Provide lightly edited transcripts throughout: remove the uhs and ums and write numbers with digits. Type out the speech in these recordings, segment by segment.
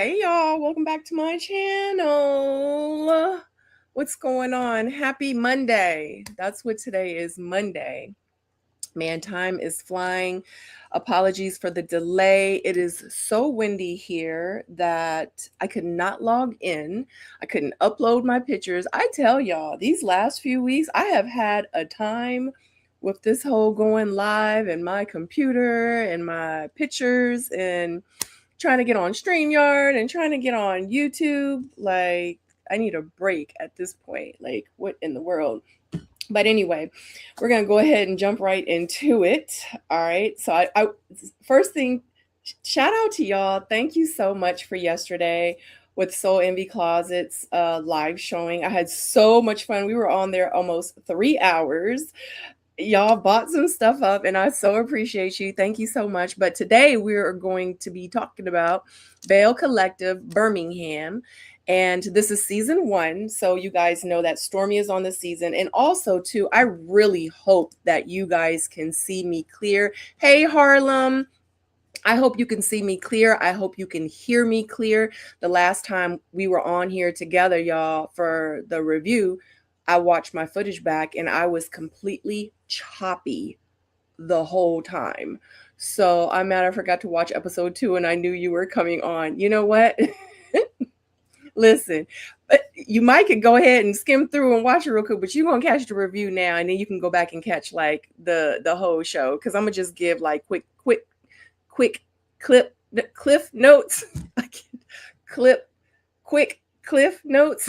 Hey y'all, welcome back to my channel. What's going on? Happy Monday. That's what today is, Monday. Man, time is flying. Apologies for the delay. It is so windy here that I could not log in. I couldn't upload my pictures. I tell y'all, these last few weeks, I have had a time with this whole going live and my computer and my pictures and trying to get on StreamYard and trying to get on YouTube. Like, I need a break at this point. Like, what in the world? But anyway, we're going to go ahead and jump right into it. All right. So I first thing, shout out to y'all. Thank you so much for yesterday with Soul Envy Closet's live showing. I had so much fun. We were on there almost 3 hours. Y'all bought some stuff up and I so appreciate you. Thank you so much. But today we're going to be talking about Belle Collective Birmingham. And this is season 1. So you guys know that Stormy is on the season. And also too, I really hope that you guys can see me clear. Hey, Harlem. I hope you can see me clear. I hope you can hear me clear. The last time we were on here together, y'all, for the review, I watched my footage back and I was completely choppy the whole time. So I'm mad I forgot to watch episode 2 and I knew you were coming on. You know what? Listen, you might could go ahead and skim through and watch it real quick, but you're going to catch the review now and then you can go back and catch like the whole show. Cause I'm going to just give like quick cliff notes. Quick cliff notes.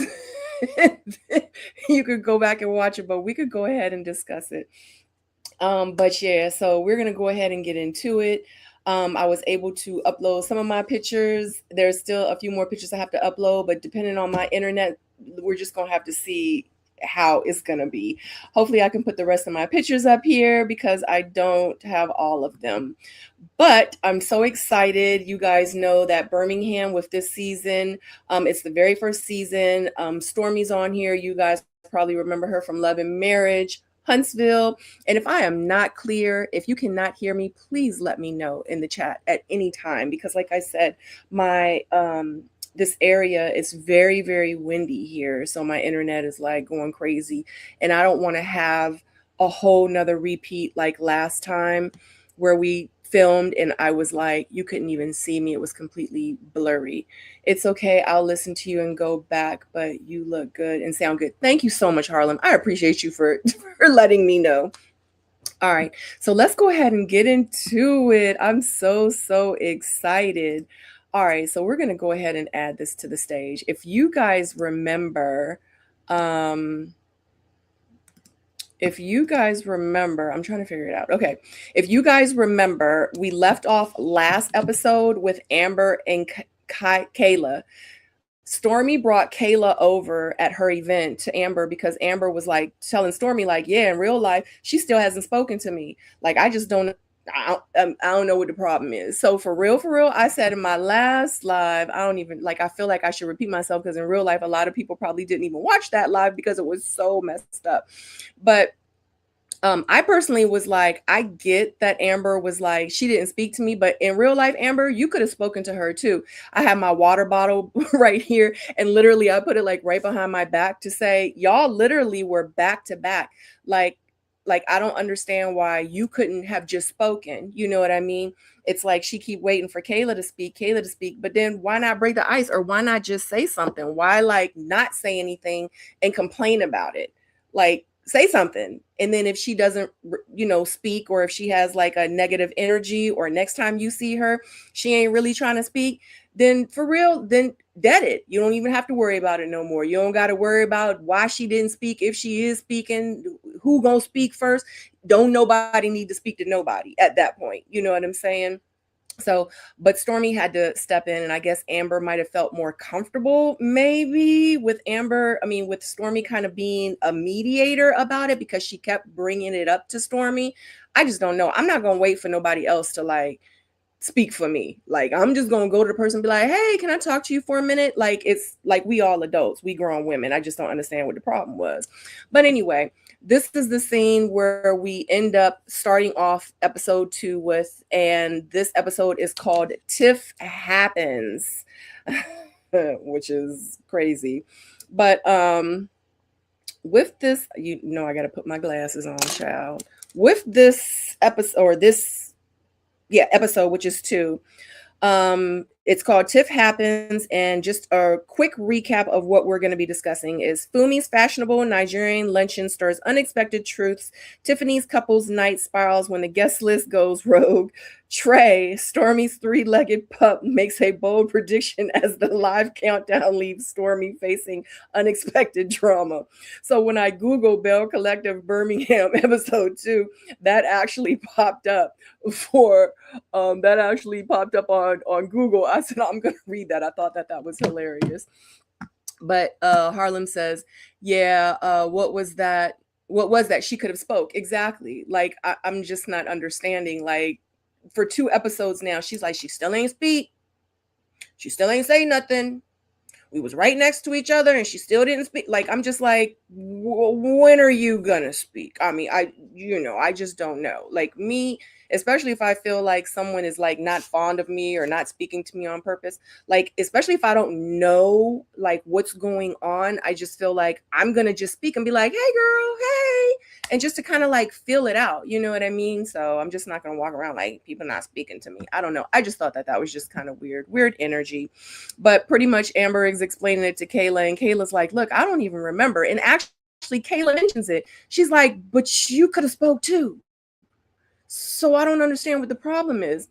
You could go back and watch it, but we could go ahead and discuss it. But yeah, so we're gonna go ahead and get into it. I was able to upload some of my pictures. There's still a few more pictures I have to upload, but depending on my internet, we're just gonna have to see how it's gonna be. Hopefully I can put the rest of my pictures up here because I don't have all of them. But I'm so excited. You guys know that Birmingham with this season, it's the very first season. Stormy's on here. You guys probably remember her from Love and Marriage, Huntsville. And if I am not clear, if you cannot hear me, please let me know in the chat at any time. Because like I said, my this area is very, very windy here. So my internet is like going crazy. And I don't want to have a whole nother repeat like last time where we filmed and I was like, you couldn't even see me. It was completely blurry. It's okay. I'll listen to you and go back, but you look good and sound good. Thank you so much, Harlem. I appreciate you for letting me know. All right. So let's go ahead and get into it. I'm so excited. All right. So we're going to go ahead and add this to the stage. If you guys remember, I'm trying to figure it out. Okay. If you guys remember, we left off last episode with Amber and Kayla. Stormy brought Kayla over at her event to Amber because Amber was like telling Stormy like, yeah, in real life, she still hasn't spoken to me. Like, I don't know what the problem is. So for real, I said in my last live, I feel like I should repeat myself because in real life, a lot of people probably didn't even watch that live because it was so messed up. But I personally was like, I get that Amber was like, she didn't speak to me, but in real life, Amber, you could have spoken to her too. I have my water bottle right here. And literally I put it like right behind my back to say, y'all literally were back to back. Like, I don't understand why you couldn't have just spoken. You know what I mean? It's like she keep waiting for Kayla to speak, but then why not break the ice or why not just say something? Why like not say anything and complain about it? Like, say something. And then if she doesn't, speak, or if she has like a negative energy, or next time you see her, she ain't really trying to speak, then for real, then dead it. You don't even have to worry about it no more. You don't got to worry about why she didn't speak. If she is speaking, who gonna speak first? Don't nobody need to speak to nobody at that point. You know what I'm saying? So, but Stormy had to step in, and I guess Amber might have felt more comfortable maybe with Stormy kind of being a mediator about it because she kept bringing it up to Stormy. I just don't know. I'm not going to wait for nobody else to like speak for me. Like, I'm just going to go to the person and be like, hey, can I talk to you for a minute? Like, it's like we all adults, we grown women. I just don't understand what the problem was. But anyway, this is the scene where we end up starting off episode 2 with, and this episode is called Tiff Happens, which is crazy. But with this, you know, I got to put my glasses on, child. With this episode, or this, yeah, episode, which is 2, it's called Tiff Happens, and just a quick recap of what we're going to be discussing is Fumi's fashionable Nigerian luncheon stirs unexpected truths. Tiffany's couples night spirals when the guest list goes rogue. Trey, Stormy's three-legged pup, makes a bold prediction as the live countdown leaves Stormy facing unexpected drama. So when I Google Belle Collective Birmingham episode 2, that actually popped up for that actually popped up on Google. I said I'm gonna read that. I thought that was hilarious. But Harlem says, yeah, what was that? What was that? She could have spoke. Exactly. Like I'm just not understanding. Like for 2 episodes now, she's like, she still ain't speak. She still ain't say nothing. We was right next to each other and she still didn't speak. Like, I'm just like, when are you gonna speak? I mean, I just don't know. Like me, especially if I feel like someone is like not fond of me or not speaking to me on purpose, like, especially if I don't know like what's going on, I just feel like I'm gonna just speak and be like, hey girl, hey, and just to kind of like feel it out, you know what I mean? So I'm just not gonna walk around like people not speaking to me. I don't know. I just thought that was just kind of weird energy. But pretty much Amber is explaining it to Kayla, and Kayla's like, look, I don't even remember. And actually Kayla mentions it. She's like, but you could have spoke too. So I don't understand what the problem is.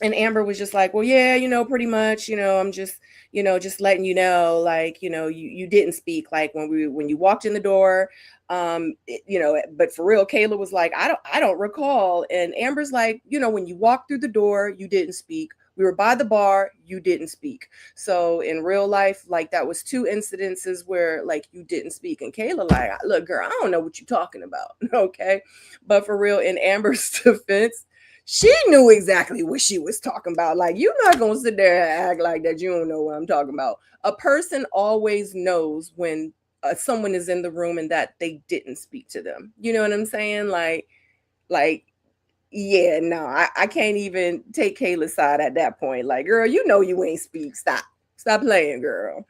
And Amber was just like, well, yeah, pretty much, I'm just, just letting you know, like, you didn't speak, like when you walked in the door, but for real, Kayla was like, I don't recall. And Amber's like, when you walked through the door, you didn't speak. We were by the bar, you didn't speak. So in real life, like that was 2 incidences where like you didn't speak. And Kayla like, look, girl, I don't know what you're talking about. Okay. But for real, in Amber's defense, she knew exactly what she was talking about. Like, you're not going to sit there and act like that you don't know what I'm talking about. A person always knows when someone is in the room and that they didn't speak to them. You know what I'm saying? Like, yeah, no, I can't even take Kayla's side at that point. Like, girl, you ain't speak. Stop playing, girl.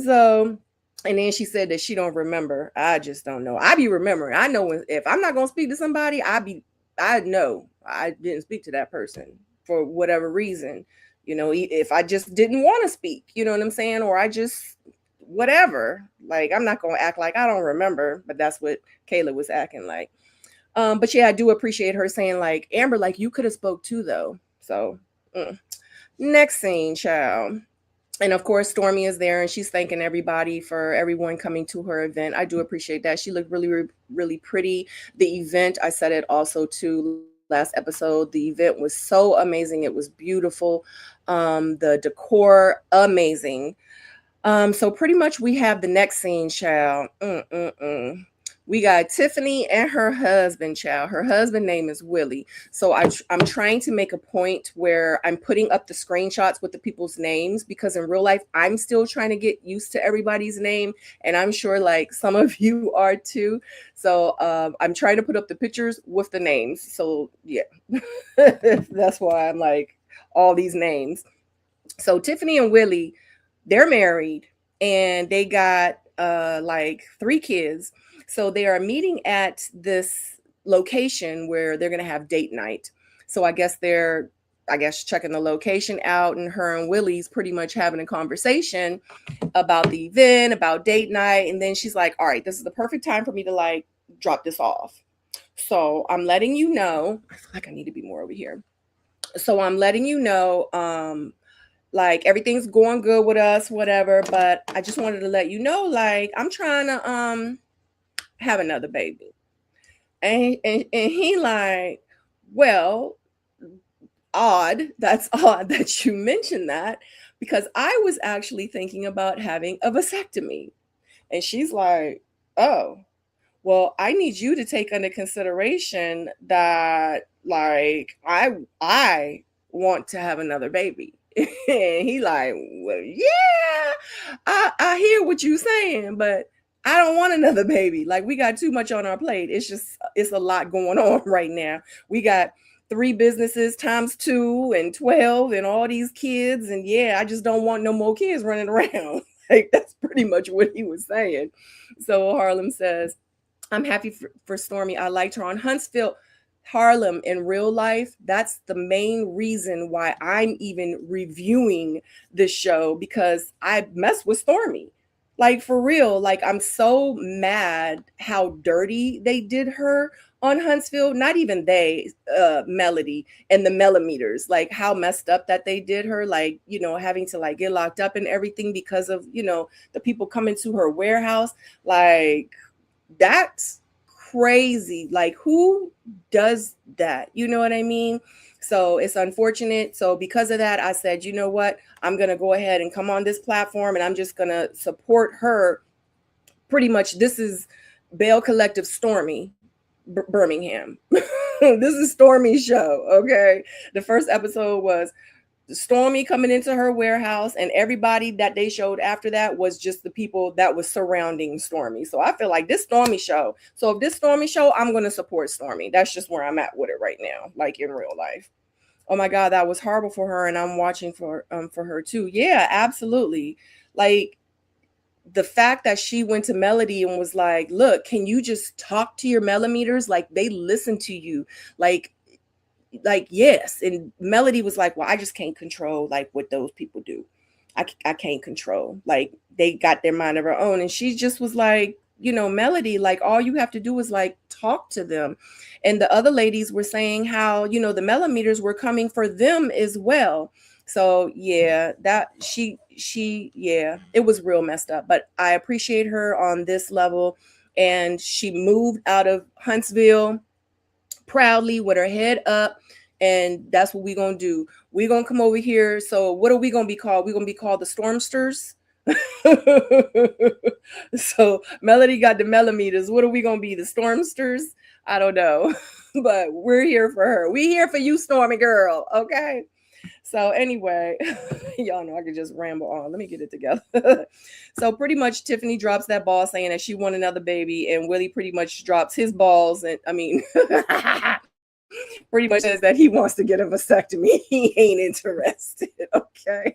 So, and then she said that she don't remember. I just don't know. I be remembering. I know if I'm not going to speak to somebody, I know I didn't speak to that person for whatever reason. If I just didn't want to speak, you know what I'm saying? Or I just, whatever. Like, I'm not going to act like I don't remember, but that's what Kayla was acting like. But yeah, I do appreciate her saying like, Amber, like you could have spoke too though. So next scene, child. And of course, Stormy is there and she's thanking everybody for everyone coming to her event. I do appreciate that. She looked really, really pretty. The event, I said it also too last episode, the event was so amazing. It was beautiful. The decor, amazing. So pretty much we have the next scene, child. We got Tiffany and her husband, child. Her husband name is Willie. So I'm trying to make a point where I'm putting up the screenshots with the people's names, because in real life, I'm still trying to get used to everybody's name. And I'm sure like some of you are too. So I'm trying to put up the pictures with the names. So yeah, that's why I'm like all these names. So Tiffany and Willie, they're married and they got like 3 kids. So they are meeting at this location where they're going to have date night. So I guess they're checking the location out, and her and Willie's pretty much having a conversation about the event, about date night. And then she's like, all right, this is the perfect time for me to like drop this off. So I'm letting you know, I feel like I need to be more over here. So I'm letting you know, like everything's going good with us, whatever, but I just wanted to let you know, like, I'm trying to have another baby. And he like, well, that's odd that you mentioned that, because I was actually thinking about having a vasectomy. And she's like, oh, well, I need you to take under consideration that like I want to have another baby. And he like, well, yeah, I hear what you're saying, but I don't want another baby. Like, we got too much on our plate. It's a lot going on right now. We got 3 businesses times 2 and 12 and all these kids. And yeah, I just don't want no more kids running around. Like, that's pretty much what he was saying. So Harlem says, I'm happy for Stormy. I liked her on Huntsville. Harlem in real life, that's the main reason why I'm even reviewing this show, because I mess with Stormy. Like, for real, like, I'm so mad how dirty they did her on Huntsville. Not even they, Melody and the millimeters, like how messed up that they did her, like, having to like get locked up and everything because of, the people coming to her warehouse. Like, that's crazy. Like, who does that? You know what I mean? So it's unfortunate. So because of that, I said, you know what? I'm going to go ahead and come on this platform and I'm just going to support her. Pretty much, this is Belle Collective Stormy Birmingham. This is Stormy's show, okay? The first episode was Stormy coming into her warehouse, and everybody that they showed after that was just the people that was surrounding Stormy. So I feel like this Stormy show. So if this Stormy show, I'm going to support Stormy. That's just where I'm at with it right now, like in real life. Oh my God, that was horrible for her, and I'm watching for her too. Yeah, absolutely. Like, the fact that she went to Melody and was like, look, can you just talk to your millimeters? Like, they listen to you. Like, yes. And Melody was like, well, I just can't control like what those people do. I can't control. Like, they got their mind of their own. And she just was like, Melody, like, all you have to do is like talk to them. And the other ladies were saying how, the millimeters were coming for them as well. So yeah, that yeah, it was real messed up. But I appreciate her on this level. And she moved out of Huntsville proudly with her head up. And that's what we're going to do. We're going to come over here. So what are we going to be called? We're going to be called the Stormsters. So Melody got the millimeters. What are we going to be? The Stormsters? I don't know. But we're here for her. We here for you, Stormy girl. Okay. So anyway, y'all know I could just ramble on. Let me get it together. So pretty much Tiffany drops that ball saying that she want another baby, and Willie pretty much drops his balls. And I mean, pretty much says that he wants to get a vasectomy. He ain't interested. Okay.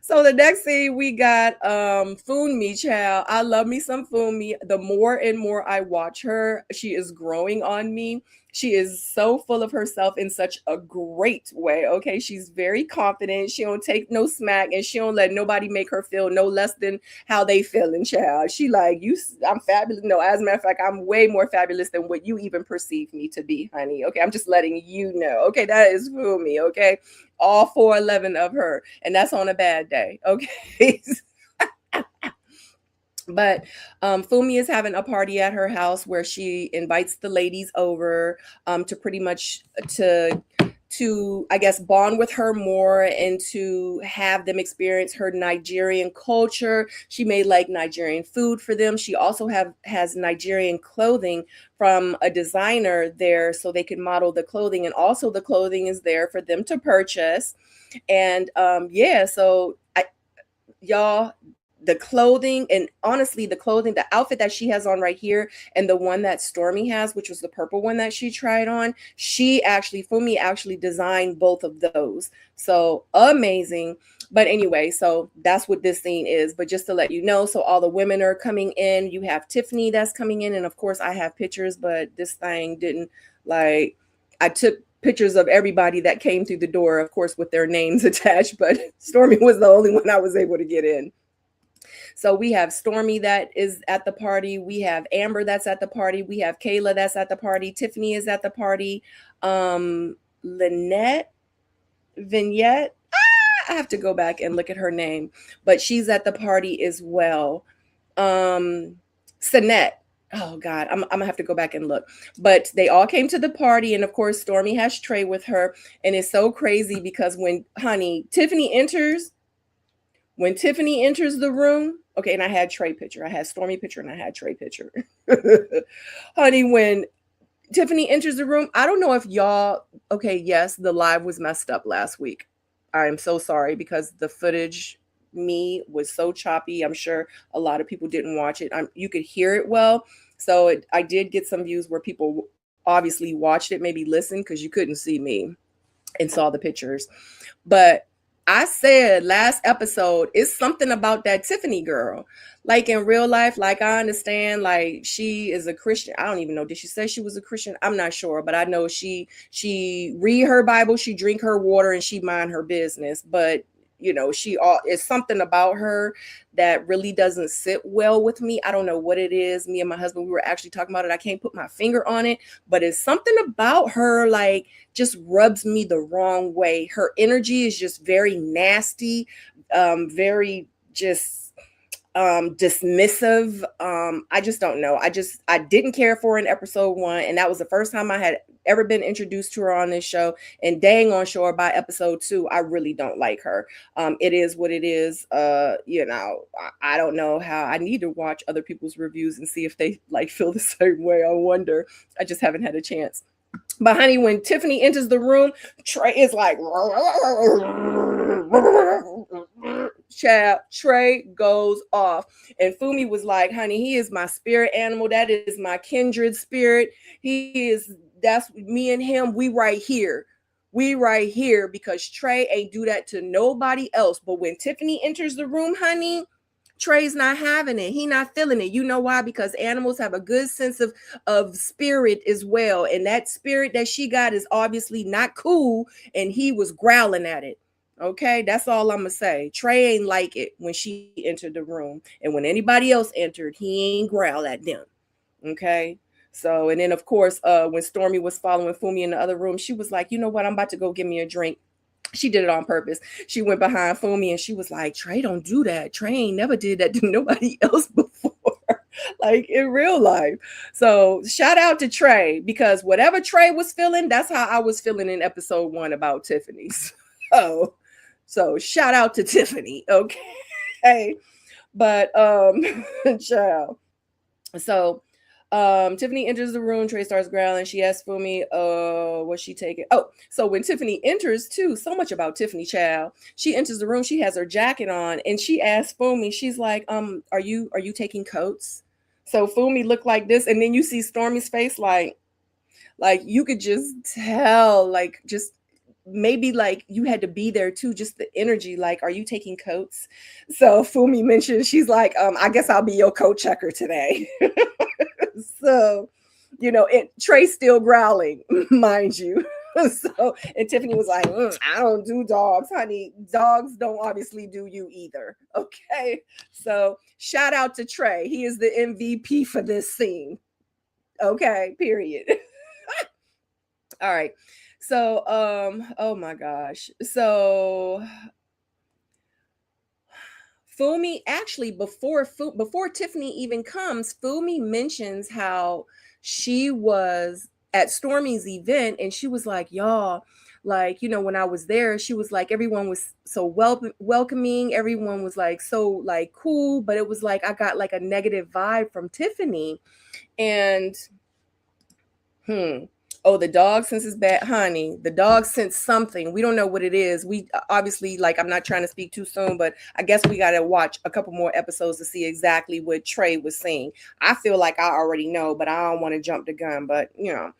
So the next thing we got, Funmi, child. I love me some Funmi. The more and more I watch her, she is growing on me. She is so full of herself in such a great way. Okay. She's very confident. She don't take no smack, and she don't let nobody make her feel no less than how they feeling, child. She like, I'm fabulous. No, as a matter of fact, I'm way more fabulous than what you even perceive me to be, honey. Okay. I'm just letting you know. Okay. That is Funmi. Okay. All 411 of her. And that's on a bad day. Okay. But Funmi is having a party at her house where she invites the ladies over to pretty much to I guess bond with her more and to have them experience her Nigerian culture. She made like Nigerian food for them. She also has Nigerian clothing from a designer there, so they could model the clothing, and also the clothing is there for them to purchase. And yeah, so y'all, the clothing, and honestly, the outfit that she has on right here, and the one that Stormy has, which was the purple one that she tried on, Funmi actually designed both of those. So amazing. But anyway, so that's what this scene is. But just to let you know, so all the women are coming in. You have Tiffany that's coming in, and of course I have pictures, but this thing didn't, like, I took pictures of everybody that came through the door, of course, with their names attached, but Stormy was the only one I was able to get in. So we have Stormy that is at the party. We have Amber that's at the party. We have Kayla that's at the party. Tiffany is at the party. Vignette. I have to go back and look at her name, but she's at the party as well. Sinette. Oh God, I'm gonna have to go back and look. But they all came to the party, and of course, Stormy has Trey with her. And it's so crazy because when Tiffany enters the room, okay, and I had Trey picture, I had Stormy picture, and I had Trey picture. Honey, when Tiffany enters the room, I don't know if y'all, okay, yes, the live was messed up last week. I'm so sorry because the footage me was so choppy. I'm sure a lot of people didn't watch it. You could hear it well. So I did get some views where people obviously watched it, maybe listened, because you couldn't see me and saw the pictures. But I said last episode, it's something about that Tiffany girl. Like in real life, like I understand, like she is a Christian. I don't even know. Did she say she was a Christian? I'm not sure, but I know she read her Bible, she drink her water, and she mind her business. But you know, it's something about her that really doesn't sit well with me. I don't know what it is. Me and my husband, we were actually talking about it. I can't put my finger on it, but it's something about her, like, just rubs me the wrong way. Her energy is just very nasty, very just dismissive. I just don't know. I didn't care for her in episode 1, and that was the first time I had ever been introduced to her on this show. And dang on sure, by episode 2, I really don't like her. It is what it is. You know, I don't know how. I need to watch other people's reviews and see if they like feel the same way. I wonder. I just haven't had a chance. But honey, when Tiffany enters the room, Trey is like, child, Trey goes off. And Fumi was like, honey, he is my spirit animal. That is my kindred spirit. That's me and him. We right here. We right here, because Trey ain't do that to nobody else. But when Tiffany enters the room, honey, Trey's not having it. He not feeling it. You know why? Because animals have a good sense of spirit as well. And that spirit that she got is obviously not cool. And he was growling at it. Okay, that's all I'm gonna say. Trey ain't like it when she entered the room. And when anybody else entered, he ain't growl at them. Okay. So, and then of course, when Stormy was following Fumi in the other room, she was like, you know what? I'm about to go get me a drink. She did it on purpose. She went behind Fumi and she was like, Trey, don't do that. Trey ain't never did that to nobody else before, like in real life. So shout out to Trey, because whatever Trey was feeling, that's how I was feeling in episode 1 about Tiffany. So shout out to Tiffany. Okay. But child. So Tiffany enters the room. Trey starts growling. She asks Fumi, what's she taking? Oh, so when Tiffany enters too, so much about Tiffany, child. She enters the room. She has her jacket on, and she asks Fumi. She's like, are you taking coats? So Fumi looked like this, and then you see Stormy's face, like you could just tell, like just maybe like you had to be there too, just the energy. Like, are you taking coats? So Fumi mentioned, she's like, I guess I'll be your coat checker today. So, you know, Trey's still growling, mind you. So, and Tiffany was like, I don't do dogs, honey. Dogs don't obviously do you either. Okay. So shout out to Trey. He is the MVP for this scene. Okay, period. All right. So, oh my gosh. So Fumi actually, before Tiffany even comes, Fumi mentions how she was at Stormy's event, and she was like, y'all, like, you know, when I was there, she was like, everyone was so welcoming, everyone was like so like cool, but it was like I got like a negative vibe from Tiffany. And oh, the dog senses bad, honey. The dog sensed something. We don't know what it is. We obviously, like, I'm not trying to speak too soon, but I guess we got to watch a couple more episodes to see exactly what Trey was saying. I feel like I already know, but I don't want to jump the gun. But you know,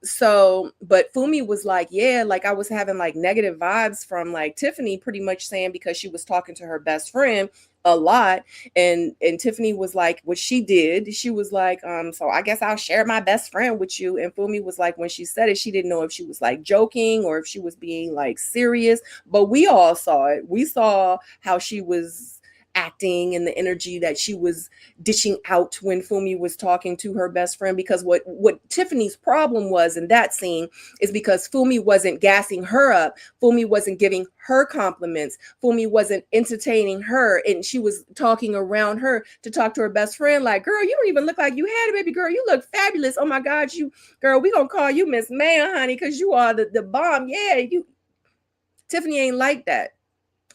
so, but Fumi was like, yeah, like I was having like negative vibes from like Tiffany, pretty much saying, because she was talking to her best friend a lot, and Tiffany was like, what she did, she was like, so I guess I'll share my best friend with you. And Fumi was like, when she said it, she didn't know if she was like joking or if she was being like serious, but we all saw it. We saw how she was acting and the energy that she was dishing out when Fumi was talking to her best friend. Because what Tiffany's problem was in that scene is because Fumi wasn't gassing her up. Fumi wasn't giving her compliments. Fumi wasn't entertaining her, and she was talking around her to talk to her best friend like, girl, you don't even look like you had a baby. Girl, you look fabulous. Oh my God, girl, we gonna call you Miss Man, honey, because you are the bomb. Yeah, Tiffany ain't like that.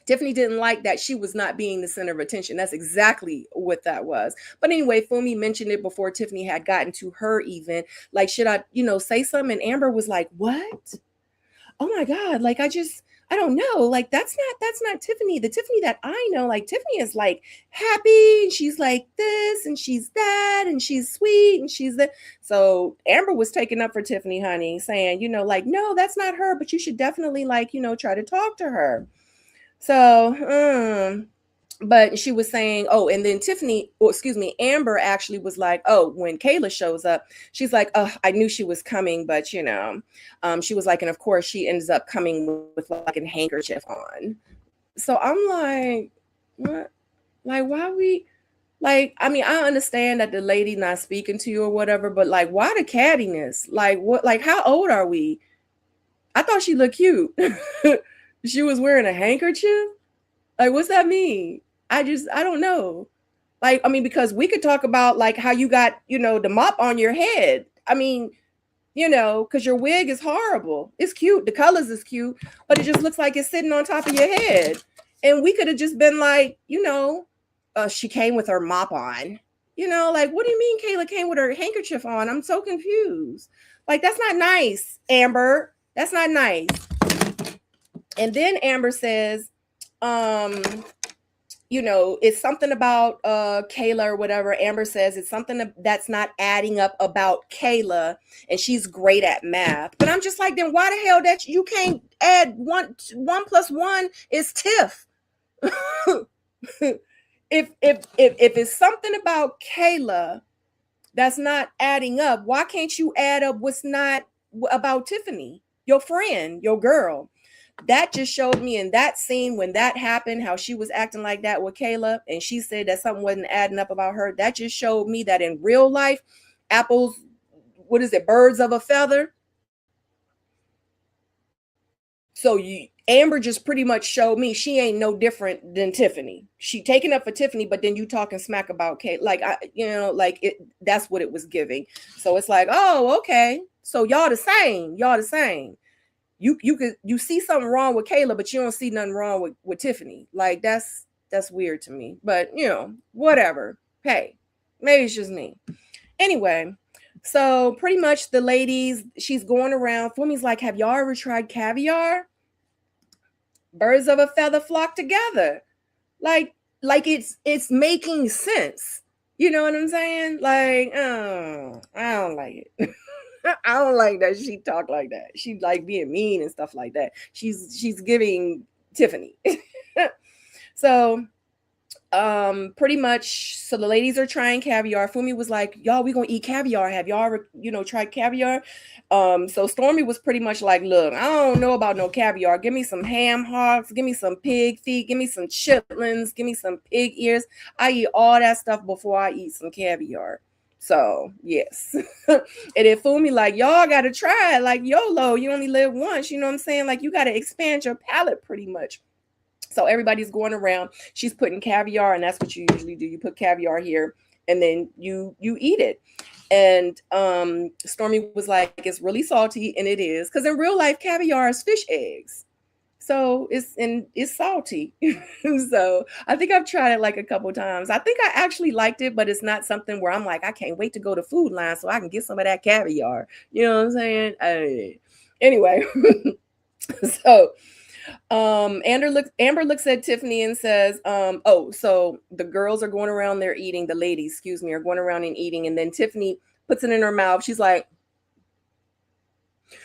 Tiffany didn't like that she was not being the center of attention. That's exactly what that was. But anyway, Fumi mentioned it before Tiffany had gotten to her event. Like, should I, say something? And Amber was like, what? Oh my God. Like, I just I don't know. Like, that's not Tiffany. The Tiffany that I know, like, Tiffany is like happy, and she's like this, and she's that, and she's sweet, and she's that. So Amber was taking up for Tiffany, honey, saying, like, no, that's not her, but you should definitely, like, try to talk to her. So, but she was saying, oh, and then Amber actually was like, oh, when Kayla shows up, she's like, oh, I knew she was coming, but she was like, and of course she ends up coming with like a handkerchief on. So I'm like, what? Like, why we, like, I mean, I understand that the lady not speaking to you or whatever, but like, why the cattiness? Like, what, like, how old are we? I thought she looked cute. She was wearing a handkerchief. Like, what's that mean? I don't know. Like, I mean, because we could talk about like how you got, the mop on your head. I mean, because your wig is horrible. It's cute. The colors is cute, but it just looks like it's sitting on top of your head. And we could have just been like, she came with her mop on. Like, what do you mean Kayla came with her handkerchief on? I'm so confused. Like, that's not nice, Amber. That's not nice. And then Amber says, it's something about Kayla or whatever. Amber says it's something that's not adding up about Kayla, and she's great at math. But I'm just like, then why the hell that you can't add one plus one is Tiff? if it's something about Kayla that's not adding up, why can't you add up what's not about Tiffany, your friend, your girl? That just showed me in that scene when that happened, how she was acting like that with Kayla, and she said that something wasn't adding up about her. That just showed me that in real life, apples, birds of a feather. So Amber just pretty much showed me she ain't no different than Tiffany. She taking up for Tiffany, but then you talking smack about Kate. Like, that's what it was giving. So it's like, oh, okay. So y'all the same. You see something wrong with Kayla, but you don't see nothing wrong with Tiffany. Like, that's weird to me. But whatever. Hey, maybe it's just me. Anyway, so pretty much the ladies, she's going around. Fumi's like, have y'all ever tried caviar? Birds of a feather flock together. Like it's making sense. You know what I'm saying? Like, oh, I don't like it. I don't like that she talked like that. She like being mean and stuff like that. She's giving Tiffany. So pretty much, so the ladies are trying caviar. Fumi was like, y'all, we gonna eat caviar. Have y'all ever, tried caviar? So Stormy was pretty much like, look, I don't know about no caviar. Give me some ham hocks, give me some pig feet, give me some chitlins, give me some pig ears. I eat all that stuff before I eat some caviar. So yes. And then Fumi like, y'all gotta try it. Like, YOLO, you only live once. You know what I'm saying? Like, you gotta expand your palate pretty much. So everybody's going around. She's putting caviar, and that's what you usually do. You put caviar here, and then you eat it. And Stormy was like, it's really salty, and it is, because in real life, caviar is fish eggs. So it's salty. So I think I've tried it like a couple times. I think I actually liked it, but it's not something where I'm like, I can't wait to go to Food Line so I can get some of that caviar. You know what I'm saying? Anyway, so Amber looks at Tiffany and says, so the girls are going around there eating, the ladies, excuse me, are going around and eating, and then Tiffany puts it in her mouth. She's like,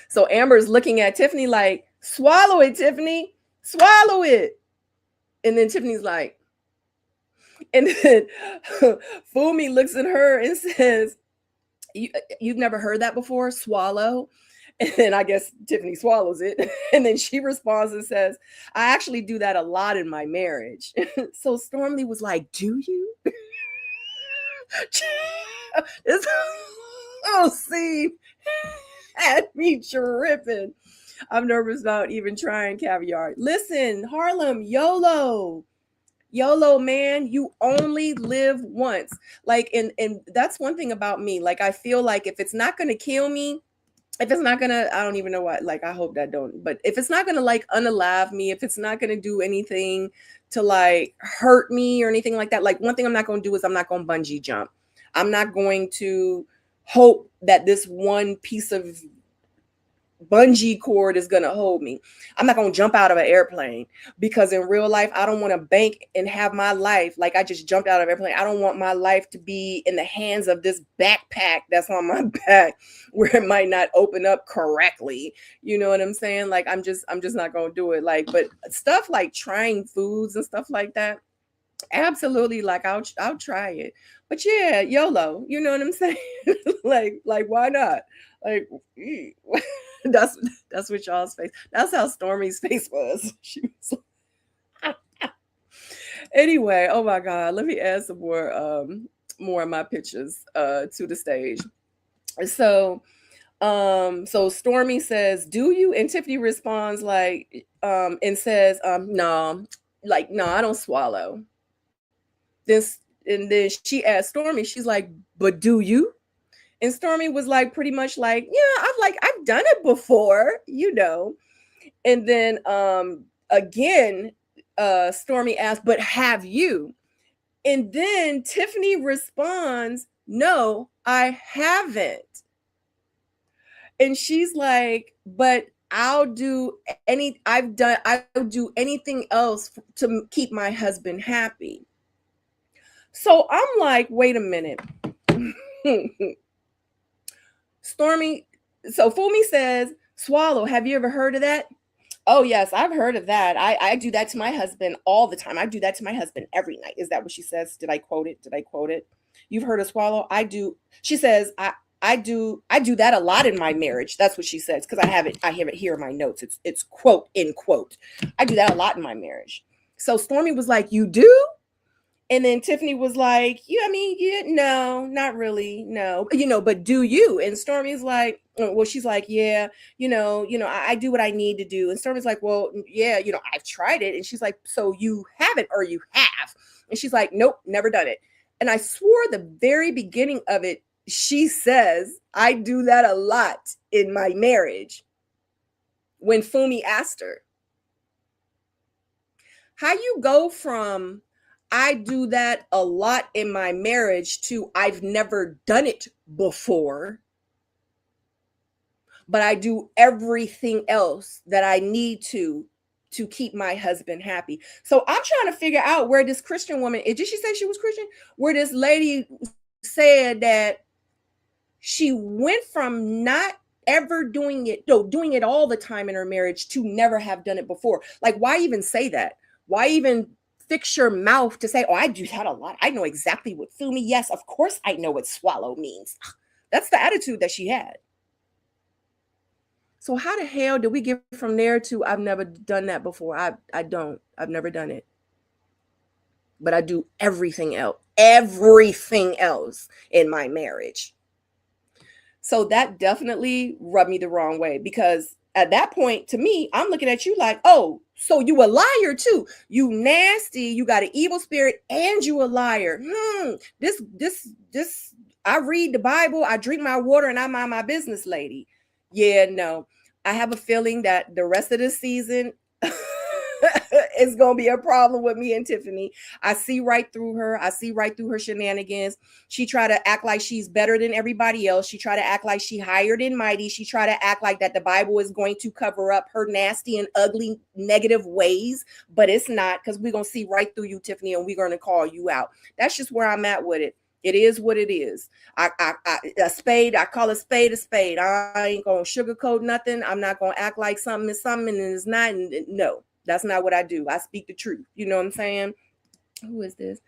so Amber's looking at Tiffany like, swallow it, Tiffany, swallow it. And then Tiffany's like, and then Fumi looks at her and says, you've never heard that before, swallow? And then I guess Tiffany swallows it. And then she responds and says, I actually do that a lot in my marriage. So Stormy was like, do you? Oh, see, had me tripping. I'm nervous about even trying caviar. Listen, Harlem, YOLO. YOLO, man, you only live once. Like, and that's one thing about me. Like, I feel like if it's not going to kill me, if it's not gonna, I don't even know what, like, I hope that don't, but if it's not gonna like unalive me, if it's not gonna do anything to like hurt me or anything like that, like, one thing I'm not gonna do is I'm not gonna bungee jump. I'm not going to hope that this one piece of bungee cord is going to hold me. I'm not going to jump out of an airplane, because in real life, I don't want to bank and have my life like I just jumped out of an airplane. I don't want my life to be in the hands of this backpack that's on my back where it might not open up correctly. You know what I'm saying? Like, I'm just not going to do it. Like, but stuff like trying foods and stuff like that, absolutely. Like, I'll try it. But yeah, YOLO, you know what I'm saying? like why not? Like, that's that's what y'all's face. That's how Stormy's face was. She was like, anyway, oh my God. Let me add some more of my pictures to the stage. So so Stormy says, "Do you?" And Tiffany responds like and says, no, like, no, I don't swallow. This, and then she asked Stormy, she's like, "But do you?" And Stormy was like, pretty much like, "Yeah, I've done it before, you know." And then again, Stormy asked, "But have you?" And then Tiffany responds, "No, I haven't." And she's like, "But I'll do anything else to keep my husband happy." So I'm like, wait a minute. Stormy, so Fumi says, "Swallow, have you ever heard of that?" "Oh, yes, I've heard of that. I do that to my husband all the time. I do that to my husband every night." Is that what she says? Did I quote it? "You've heard of swallow?" "I do." She says, I do that a lot in my marriage." That's what she says, because I have it here in my notes. It's quote in quote. "I do that a lot in my marriage." So Stormy was like, "You do?" And then Tiffany was like, "Yeah, I mean, yeah, no, not really, no, but do you?" And Stormy's like, well, she's like, "Yeah, I do what I need to do." And Stormy's like, "Well, yeah, I've tried it." And she's like, "So you haven't, or you have?" And she's like, "Nope, never done it." And I swore the very beginning of it, she says, "I do that a lot in my marriage," when Fumi asked her. How you go from "I do that a lot in my marriage" to "I've never done it before, but I do everything else that I need to keep my husband happy." So I'm trying to figure out where this Christian woman, did she say she was Christian? Where this lady said that she went from not ever doing it, no, doing it all the time in her marriage, to never have done it before. Like, why even say that? Why even fix your mouth to say, "Oh, I do that a lot. I know exactly what Fumi." Yes, of course I know what swallow means. That's the attitude that she had. So how the hell did we get from there to "I've never done that before"? I've never done it. But I do everything else in my marriage. So that definitely rubbed me the wrong way, because at that point, to me, I'm looking at you like, "Oh, so you a liar too. You nasty, you got an evil spirit, and you a liar. This I read the Bible, I drink my water, and I mind my business, lady." Yeah, no. I have a feeling that the rest of the season is going to be a problem with me and Tiffany. I see right through her. I see right through her shenanigans. She try to act like she's better than everybody else. She try to act like she higher than mighty. She try to act like that the Bible is going to cover up her nasty and ugly negative ways, but it's not, because we're going to see right through you, Tiffany, and we're going to call you out. That's just where I'm at with it. It is what it is. A spade, I call a spade a spade. I ain't going to sugarcoat nothing. I'm not going to act like something is something and it's not. And no, that's not what I do. I speak the truth. You know what I'm saying? Who is this?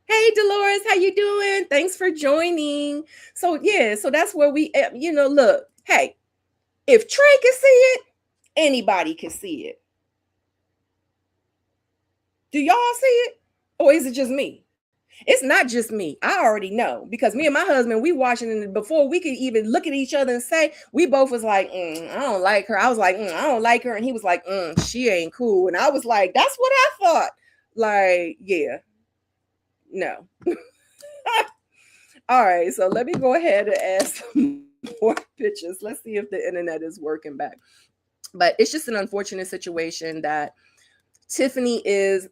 Hey, Dolores, how you doing? Thanks for joining. So yeah, so that's where we, look, hey, if Trey can see it, anybody can see it. Do y'all see it? Or is it just me? It's not just me. I already know, because me and my husband, we watching it before we could even look at each other and say, we both was like, "I don't like her." I was like, "I don't like her." And he was like, "She ain't cool." And I was like, that's what I thought. Like, yeah, no. All right, so let me go ahead and add some more pictures. Let's see if the internet is working back. But it's just an unfortunate situation that Tiffany is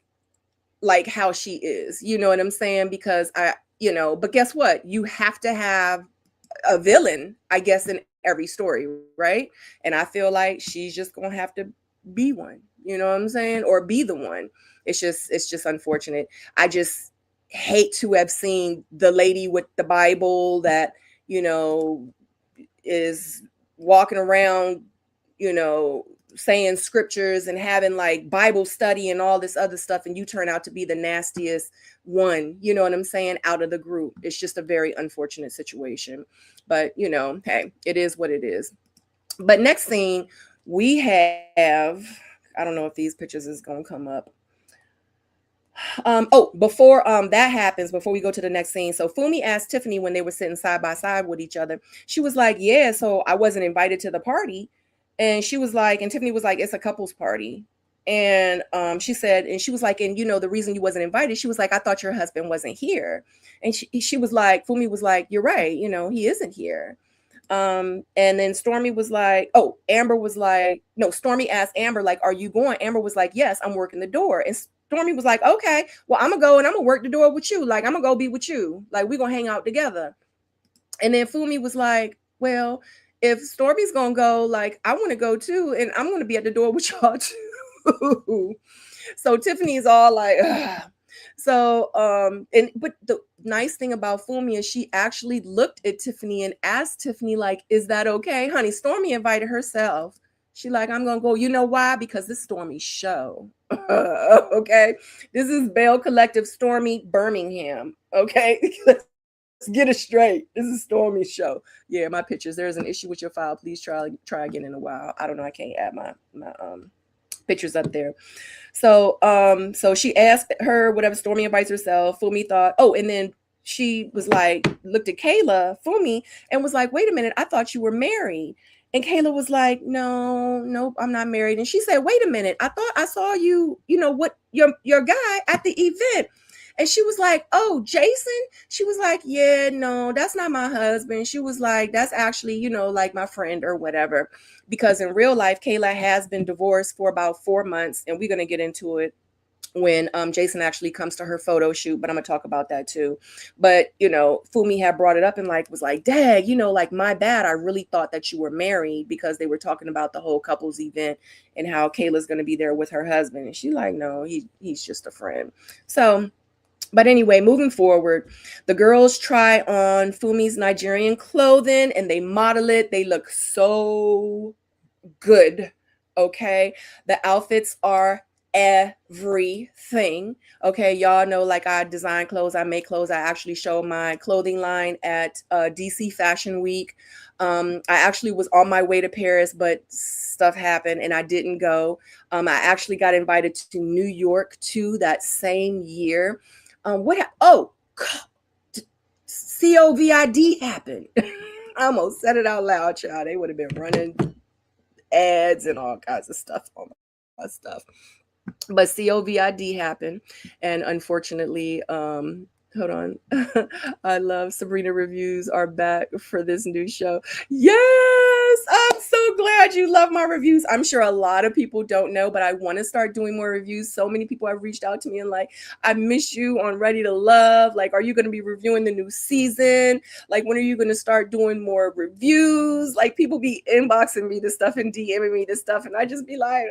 like how she is. You know what I'm saying? Because but guess what? You have to have a villain, I guess, in every story, right? And I feel like she's just gonna have to be one, you know what I'm saying? Or be the one. It's just unfortunate. I just hate to have seen the lady with the Bible that, you know, is walking around, you know, saying scriptures and having like Bible study and all this other stuff, and you turn out to be the nastiest one, you know what I'm saying, out of the group. It's just a very unfortunate situation. But, you know, hey, it is what it is. But next thing we have, I don't know if these pictures is gonna come up. Before that happens, before we go to the next scene, so Fumi asked Tiffany when they were sitting side by side with each other. She was like, "Yeah, so I wasn't invited to the party," and she was like, and Tiffany was like, "It's a couples party," and she said, and she was like, "And you know the reason you wasn't invited?" She was like, "I thought your husband wasn't here," and she was like, Fumi was like, "You're right, you know he isn't here." And then Stormy was like, oh, Amber was like, no, Stormy asked Amber, like, "Are you going?" Amber was like, "Yes, I'm working the door." And Stormy was like, "Okay, well, I'm gonna go and I'm gonna work the door with you. Like, I'm gonna go be with you. Like, we're gonna hang out together." And then Fumi was like, "Well, if Stormy's gonna go, like, I want to go too, and I'm gonna be at the door with y'all too." So Tiffany's all like, ugh. So but the nice thing about Fumi is she actually looked at Tiffany and asked Tiffany, like, "Is that okay, honey?" Stormy invited herself. She like, "I'm gonna go." You know why? Because this Stormy's show. Okay, this is Belle Collective Stormy Birmingham. Okay, let's get it straight. This is Stormy's show. Yeah, my pictures. There's an issue with your file. Please try again in a while. I don't know. I can't add my pictures up there. So she asked her whatever. Stormy invites herself. Fumi thought, oh, and then she was like, looked at Kayla, Fumi, and was like, "Wait a minute, I thought you were married." And Kayla was like, "No, nope, I'm not married." And she said, "Wait a minute, I thought I saw you, you know, what your guy at the event." And she was like, "Oh, Jason?" She was like, "Yeah, no, that's not my husband." She was like, "That's actually, you know, like my friend or whatever." Because in real life, Kayla has been divorced for about 4 months, and we're going to get into it when Jason actually comes to her photo shoot, but I'm gonna talk about that too. But you know, Fumi had brought it up and like was like, "Dad, you know, like my bad. I really thought that you were married," because they were talking about the whole couples event and how Kayla's gonna be there with her husband. And she like, "No, he's just a friend." So but anyway, moving forward, the girls try on Fumi's Nigerian clothing and they model it. They look so good. Okay. The outfits are everything. Okay. Y'all know, like, I design clothes, I make clothes. I actually show my clothing line at DC Fashion Week. I actually was on my way to Paris, but stuff happened and I didn't go. I actually got invited to New York too that same year. Oh, COVID happened. I almost said it out loud, child. They would have been running ads and all kinds of stuff on my stuff. But COVID happened, and unfortunately, hold on. I love Sabrina reviews are back for this new show. Yes, I'm so glad you love my reviews. I'm sure a lot of people don't know, but I want to start doing more reviews. So many people have reached out to me and like, "I miss you on Ready to Love. Like, are you going to be reviewing the new season? Like, when are you going to start doing more reviews?" Like, people be inboxing me this stuff and DMing me this stuff, and I just be like,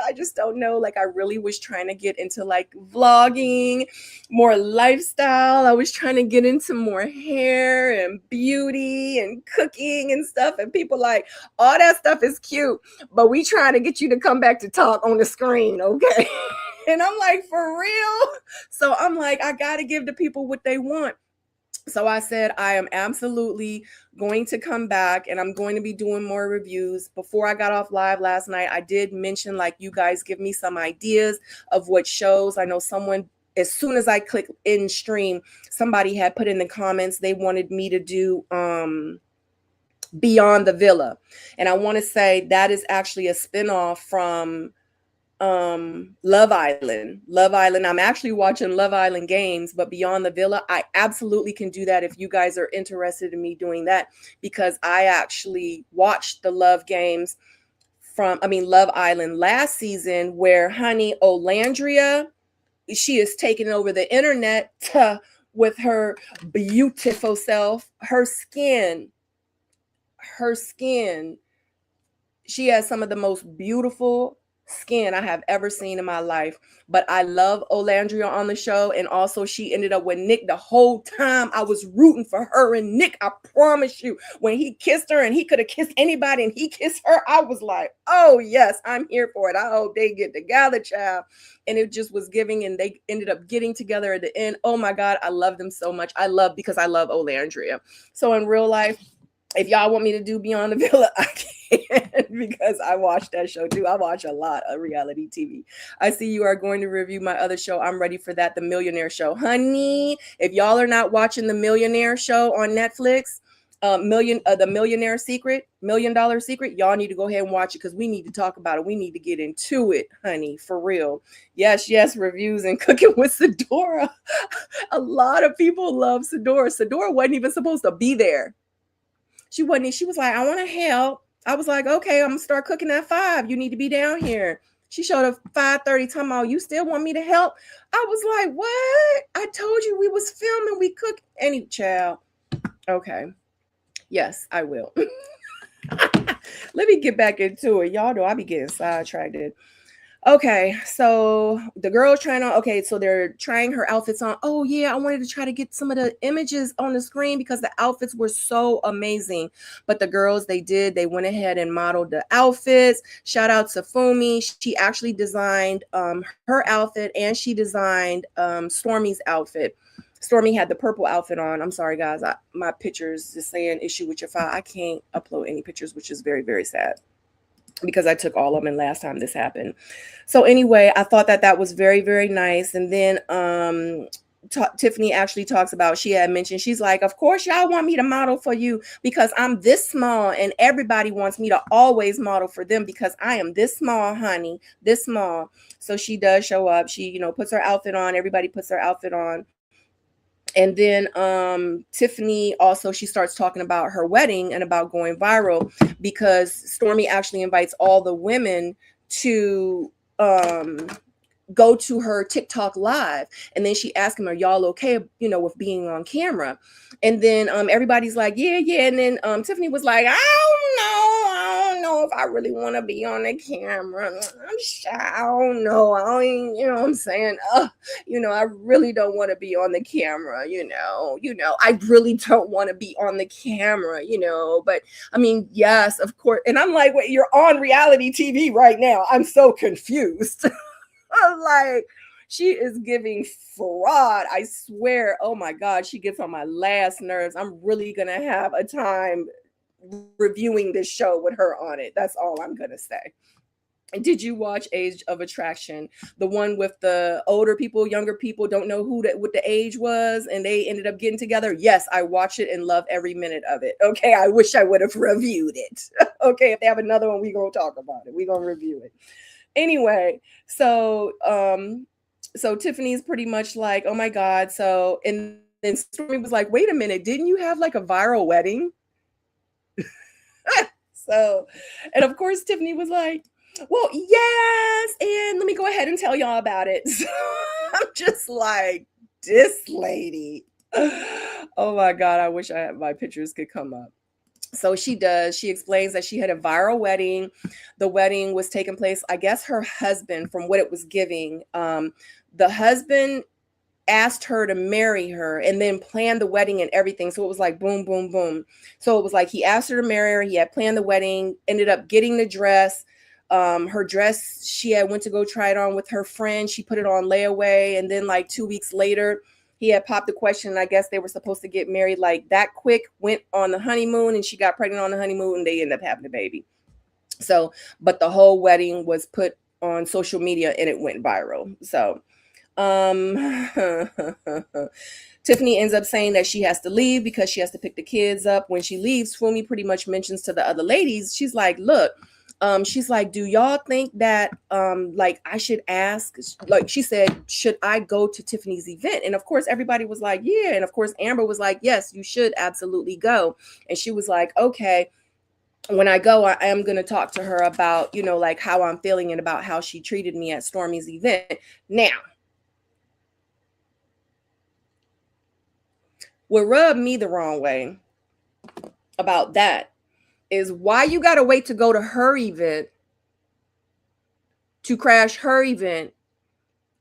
I just don't know. Like, I really was trying to get into like vlogging, more lifestyle. I was trying to get into more hair and beauty and cooking and stuff. And people like, all that stuff is cute, but we trying to get you to come back to talk on the screen, okay? And I'm like, for real? So I'm like, I got to give the people what they want. So I said, I am absolutely going to come back and I'm going to be doing more reviews. Before I got off live last night, I did mention, like, you guys give me some ideas of what shows. I know someone, as soon as I click in stream, somebody had put in the comments they wanted me to do Beyond the Villa. And I want to say that is actually a spinoff from Love Island. I'm actually watching Love Island Games, but Beyond the Villa, I absolutely can do that if you guys are interested in me doing that, because I actually watched the Love Island last season, where honey Olandria, she is taking over the internet with her beautiful self. Her skin her skin, she has some of the most beautiful skin I have ever seen in my life. But I love Olandria on the show. And also she ended up with Nick the whole time. I was rooting for her and Nick. I promise you, when he kissed her and he could have kissed anybody and he kissed her, I was like, oh yes, I'm here for it. I hope they get together, child. And it just was giving, and they ended up getting together at the end. Oh my God, I love them so much. Because I love Olandria. So in real life, if y'all want me to do Beyond the Villa, I can, because I watch that show too. I watch a lot of reality TV. I see you are going to review my other show. I'm ready for that, The Millionaire Show. Honey, if y'all are not watching The Millionaire Show on Netflix, The Millionaire Secret, $1 Million Secret, y'all need to go ahead and watch it, because we need to talk about it. We need to get into it, honey, for real. Yes, reviews and cooking with Sadora. A lot of people love Sadora. Sadora wasn't even supposed to be there. She was like, I want to help. I was like, okay, I'm gonna start cooking at 5. You need to be down here. She showed up 5:30, talking about, you still want me to help? I was like, what? I told you we was filming, we cook any child. Okay. Yes, I will. Let me get back into it. Y'all know I be getting sidetracked. Okay, so the girl's trying on. Okay, so they're trying her outfits on. Oh yeah, I wanted to try to get some of the images on the screen because the outfits were so amazing. But the girls, they went ahead and modeled the outfits. Shout out to Fumi. She actually designed her outfit, and she designed Stormy's outfit. Stormy had the purple outfit on. I'm sorry, guys. My pictures is saying issue with your file. I can't upload any pictures, which is very, very sad, because I took all of them last time this happened. So anyway, I thought that was very, very nice. And then Tiffany actually talks about, she had mentioned, she's like, of course y'all want me to model for you because I'm this small, and everybody wants me to always model for them because I am this small, honey, this small. So she does show up. She, puts her outfit on. Everybody puts their outfit on. And then Tiffany also, she starts talking about her wedding and about going viral, because Stormy actually invites all the women to go to her TikTok live. And then she asked him, are y'all okay, with being on camera? And then everybody's like, yeah. And then Tiffany was like, I don't know if I really want to be on the camera. I'm shy. I don't know. What I'm saying? I really don't want to be on the camera, I really don't want to be on the camera, but I mean, yes, of course. And I'm like, wait, you're on reality TV right now. I'm so confused. I'm like, she is giving fraud. I swear. Oh my God, she gets on my last nerves. I'm really going to have a time reviewing this show with her on it. That's all I'm going to say. Did you watch Age of Attraction? The one with the older people, younger people don't know what the age was, and they ended up getting together? Yes, I watched it and love every minute of it. Okay, I wish I would have reviewed it. Okay, if they have another one, we're going to talk about it. We're going to review it. Anyway, so Tiffany's pretty much like, oh my God. So, and then Stormy was like, wait a minute, didn't you have like a viral wedding? So, and of course, Tiffany was like, well, yes, and let me go ahead and tell y'all about it. So I'm just like, this lady. Oh my God, I wish my pictures could come up. So she explains that she had a viral wedding. The wedding was taking place, I guess her husband, from what it was giving, the husband asked her to marry her and then planned the wedding and everything. So it was like boom, boom, boom. So it was like he asked her to marry her. He had planned the wedding, ended up getting the dress. Her dress, she had went to go try it on with her friend. She put it on layaway. And then like 2 weeks later, he had popped the question. And I guess they were supposed to get married like that quick, went on the honeymoon, and she got pregnant on the honeymoon, and they ended up having a baby. So, but the whole wedding was put on social media and it went viral. So, Tiffany ends up saying that she has to leave because she has to pick the kids up. When she leaves, Fumi pretty much mentions to the other ladies, she's like, look, she's like, do y'all think that like I should ask, like she said, should I go to Tiffany's event? And of course everybody was like, yeah. And of course Amber was like, yes, you should absolutely go. And she was like, okay, when I go, I am going to talk to her about, like how I'm feeling and about how she treated me at Stormy's event. Now, what rubbed me the wrong way about that is why you got to wait to go to her event to crash her event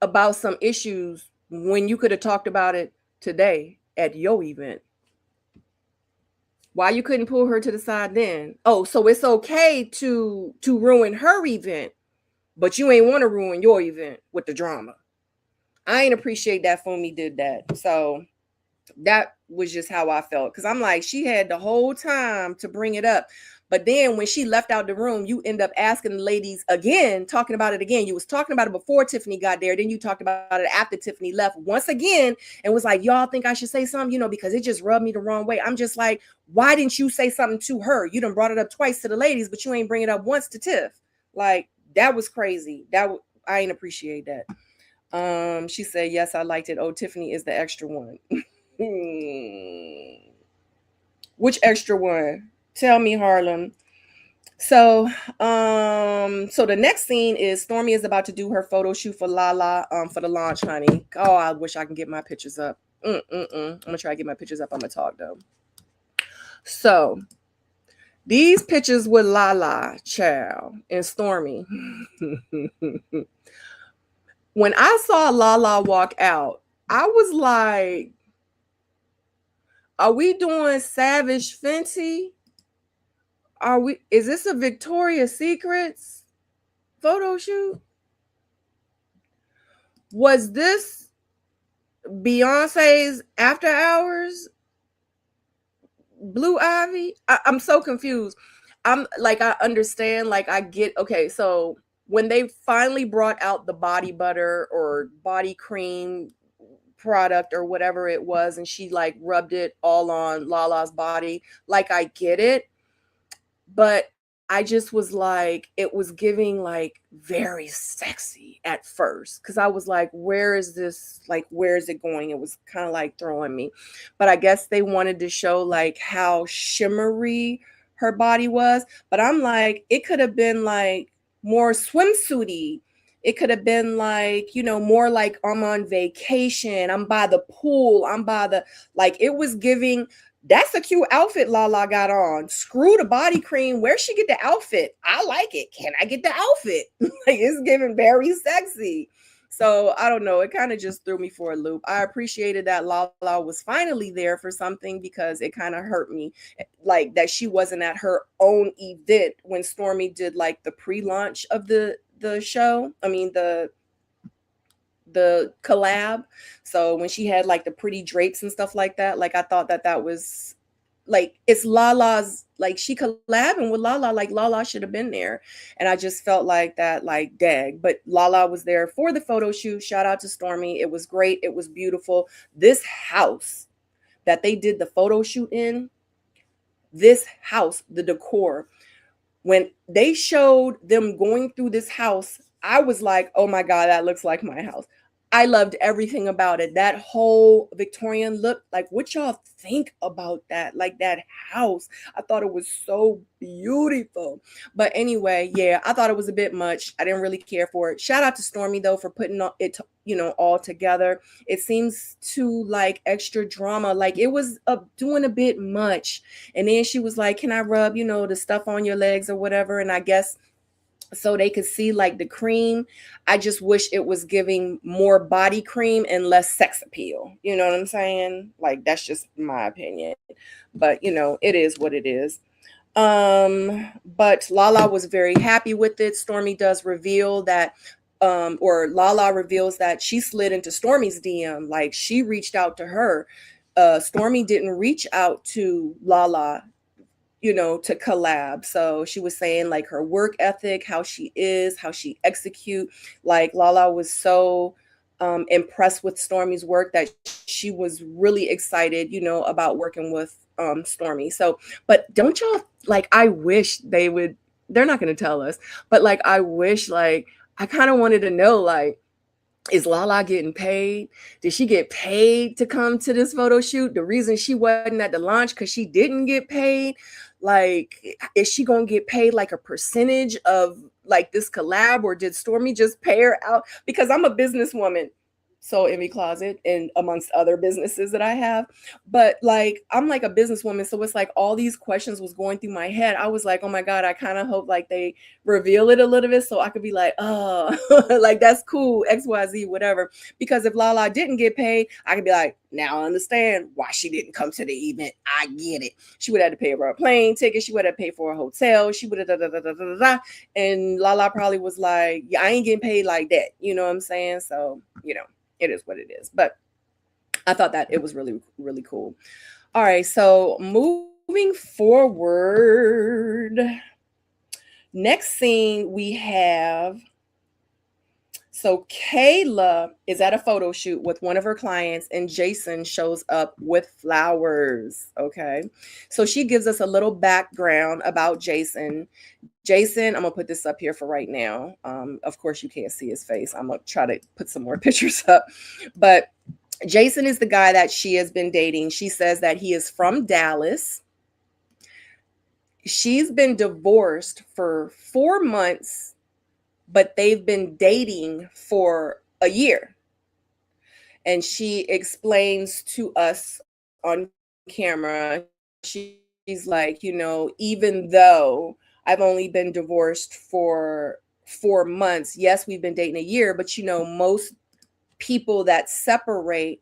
about some issues when you could have talked about it today at your event. Why you couldn't pull her to the side then? Oh, so it's okay to ruin her event, but you ain't want to ruin your event with the drama. I ain't appreciate that Fumi did that. So that was just how I felt. Because I'm like, she had the whole time to bring it up. But then when she left out the room, you end up asking the ladies again, talking about it again. You was talking about it before Tiffany got there. Then you talked about it after Tiffany left once again and was like, y'all think I should say something? You know, because it just rubbed me the wrong way. I'm just like, why didn't you say something to her? You done brought it up twice to the ladies, but you ain't bring it up once to Tiff. Like, that was crazy. I ain't appreciate that. She said, yes, I liked it. Oh, Tiffany is the extra one. Which extra one? Tell me, Harlem. So the next scene is Stormy is about to do her photo shoot for Lala for the launch, honey. Oh, I wish I can get my pictures up. I'm gonna try to get my pictures up. I'm gonna talk though. So these pictures with Lala, child, and Stormy. When I saw Lala walk out, I was like, are we doing Savage Fenty? Is this a Victoria's Secrets photo shoot? Was this Beyonce's After Hours Blue Ivy? I'm so confused. I'm like, I understand, like I get, okay, so when they finally brought out the body butter or body cream product or whatever it was, and she like rubbed it all on Lala's body, like I get it. But I just was like, it was giving like very sexy at first. Cause I was like, where is this? Like, where is it going? It was kind of like throwing me. But I guess they wanted to show like how shimmery her body was. But I'm like, it could have been like more swimsuity. It could have been like, you know, more like I'm on vacation. I'm by the pool. I'm by the, like, it was giving. That's a cute outfit Lala got on. Screw the body cream. Where'd she get the outfit? I like it. Can I get the outfit? Like, it's giving very sexy. So I don't know. It kind of just threw me for a loop. I appreciated that Lala was finally there for something because it kind of hurt me. Like that she wasn't at her own event when Stormy did like the pre-launch of the show. I mean the collab. So when she had like the pretty drapes and stuff like that, like I thought that was like, it's Lala's, like she collabing with Lala, like Lala should have been there. And I just felt like that, like, dag. But Lala was there for the photo shoot. Shout out to Stormy. It was great. It was beautiful. This house that they did the photo shoot in, this house, the decor, when they showed them going through this house, I was like, oh my God, that looks like my house. I loved everything about it. That whole Victorian look, like what y'all think about that? Like that house. I thought it was so beautiful. But anyway, yeah, I thought it was a bit much. I didn't really care for it. Shout out to Stormy though for putting it, you know, all together. It seems too like extra drama. Like it was doing a bit much. And then she was like, can I rub, you know, the stuff on your legs or whatever? And I guess so they could see like the cream. I just wish it was giving more body cream and less sex appeal. You know what I'm saying? Like that's just my opinion. But you know, it is what it is. But Lala was very happy with it. Stormy does reveal that or Lala reveals that she slid into Stormy's DM. Like she reached out to her. Stormy didn't reach out to Lala, you know, to collab. So she was saying like her work ethic, how she is, how she execute. Like Lala was so impressed with Stormy's work that she was really excited, you know, about working with Stormy. So, but don't y'all, like, I wish they would, they're not going to tell us, but like, I wish, like, I kind of wanted to know, like, is Lala getting paid? Did she get paid to come to this photo shoot? The reason she wasn't at the launch because she didn't get paid. Like, is she gonna get paid like a percentage of like this collab, or did Stormy just pay her out? Because I'm a businesswoman. Sew in Me Closet and amongst other businesses that I have. But like, I'm like a businesswoman. So it's like all these questions was going through my head. I was like, oh my God, I kind of hope like they reveal it a little bit so I could be like, oh, like that's cool, XYZ, whatever. Because if Lala didn't get paid, I could be like, now I understand why she didn't come to the event. I get it. She would have to pay for a plane ticket. She would have to pay for a hotel. She would have da, da, da, da, da, da, da. And Lala probably was like, yeah, I ain't getting paid like that. You know what I'm saying? So, it is what it is. But I thought that it was really, really cool. All right. So moving forward, next scene we have. So Kayla is at a photo shoot with one of her clients, and Jason shows up with flowers. Okay. So she gives us a little background about Jason. Jason, I'm going to put this up here for right now. Of course, you can't see his face. I'm going to try to put some more pictures up. But Jason is the guy that she has been dating. She says that he is from Dallas. She's been divorced for 4 months, but they've been dating for a year. And she explains to us on camera, she's like, even though I've only been divorced for 4 months, yes, we've been dating a year, but most people that separate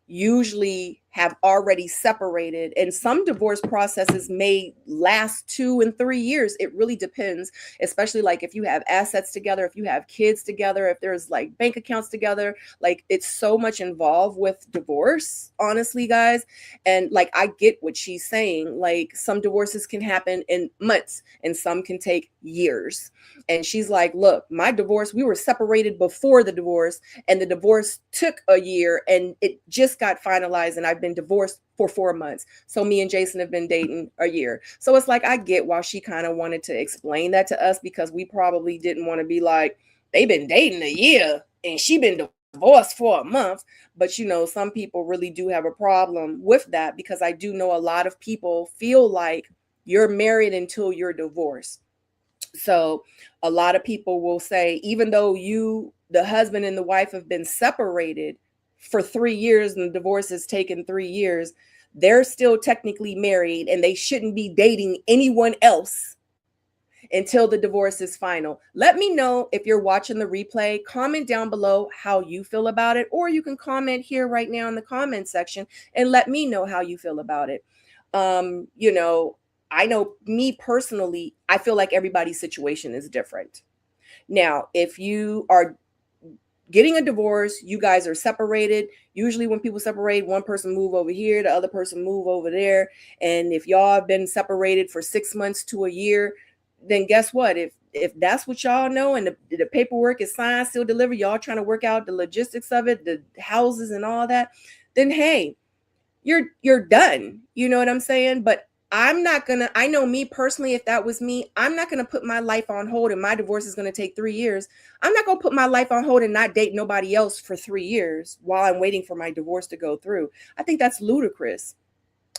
usually have already separated, and some divorce processes may last 2 and 3 years. It really depends, especially like if you have assets together, if you have kids together, if there's like bank accounts together. Like, it's so much involved with divorce, honestly, guys. And like, I get what she's saying. Like, some divorces can happen in months and some can take years. And she's like, look, my divorce, we were separated before the divorce, and the divorce took a year, and it just got finalized, and I've been divorced for 4 months. So me and Jason have been dating a year. So it's like, I get why she kind of wanted to explain that to us, because we probably didn't want to be like, they've been dating a year and she been divorced for a month. But some people really do have a problem with that, because I do know a lot of people feel like you're married until you're divorced. So a lot of people will say, even though the husband and the wife have been separated for 3 years and the divorce has taken 3 years, they're still technically married, and they shouldn't be dating anyone else until the divorce is final. Let me know if you're watching the replay. Comment down below how you feel about it, or you can comment here right now in the comment section and let me know how you feel about it. I know, me personally, I feel like everybody's situation is different. Now, if you are getting a divorce, you guys are separated. Usually when people separate, one person move over here, the other person move over there. And if y'all have been separated for 6 months to a year, then guess what? If that's what y'all know, and the paperwork is signed, still delivered, y'all trying to work out the logistics of it, the houses and all that, then hey, you're done. You know what I'm saying? But I know, me personally, if that was me, I'm not going to put my life on hold, and my divorce is going to take 3 years. I'm not going to put my life on hold and not date nobody else for 3 years while I'm waiting for my divorce to go through. I think that's ludicrous.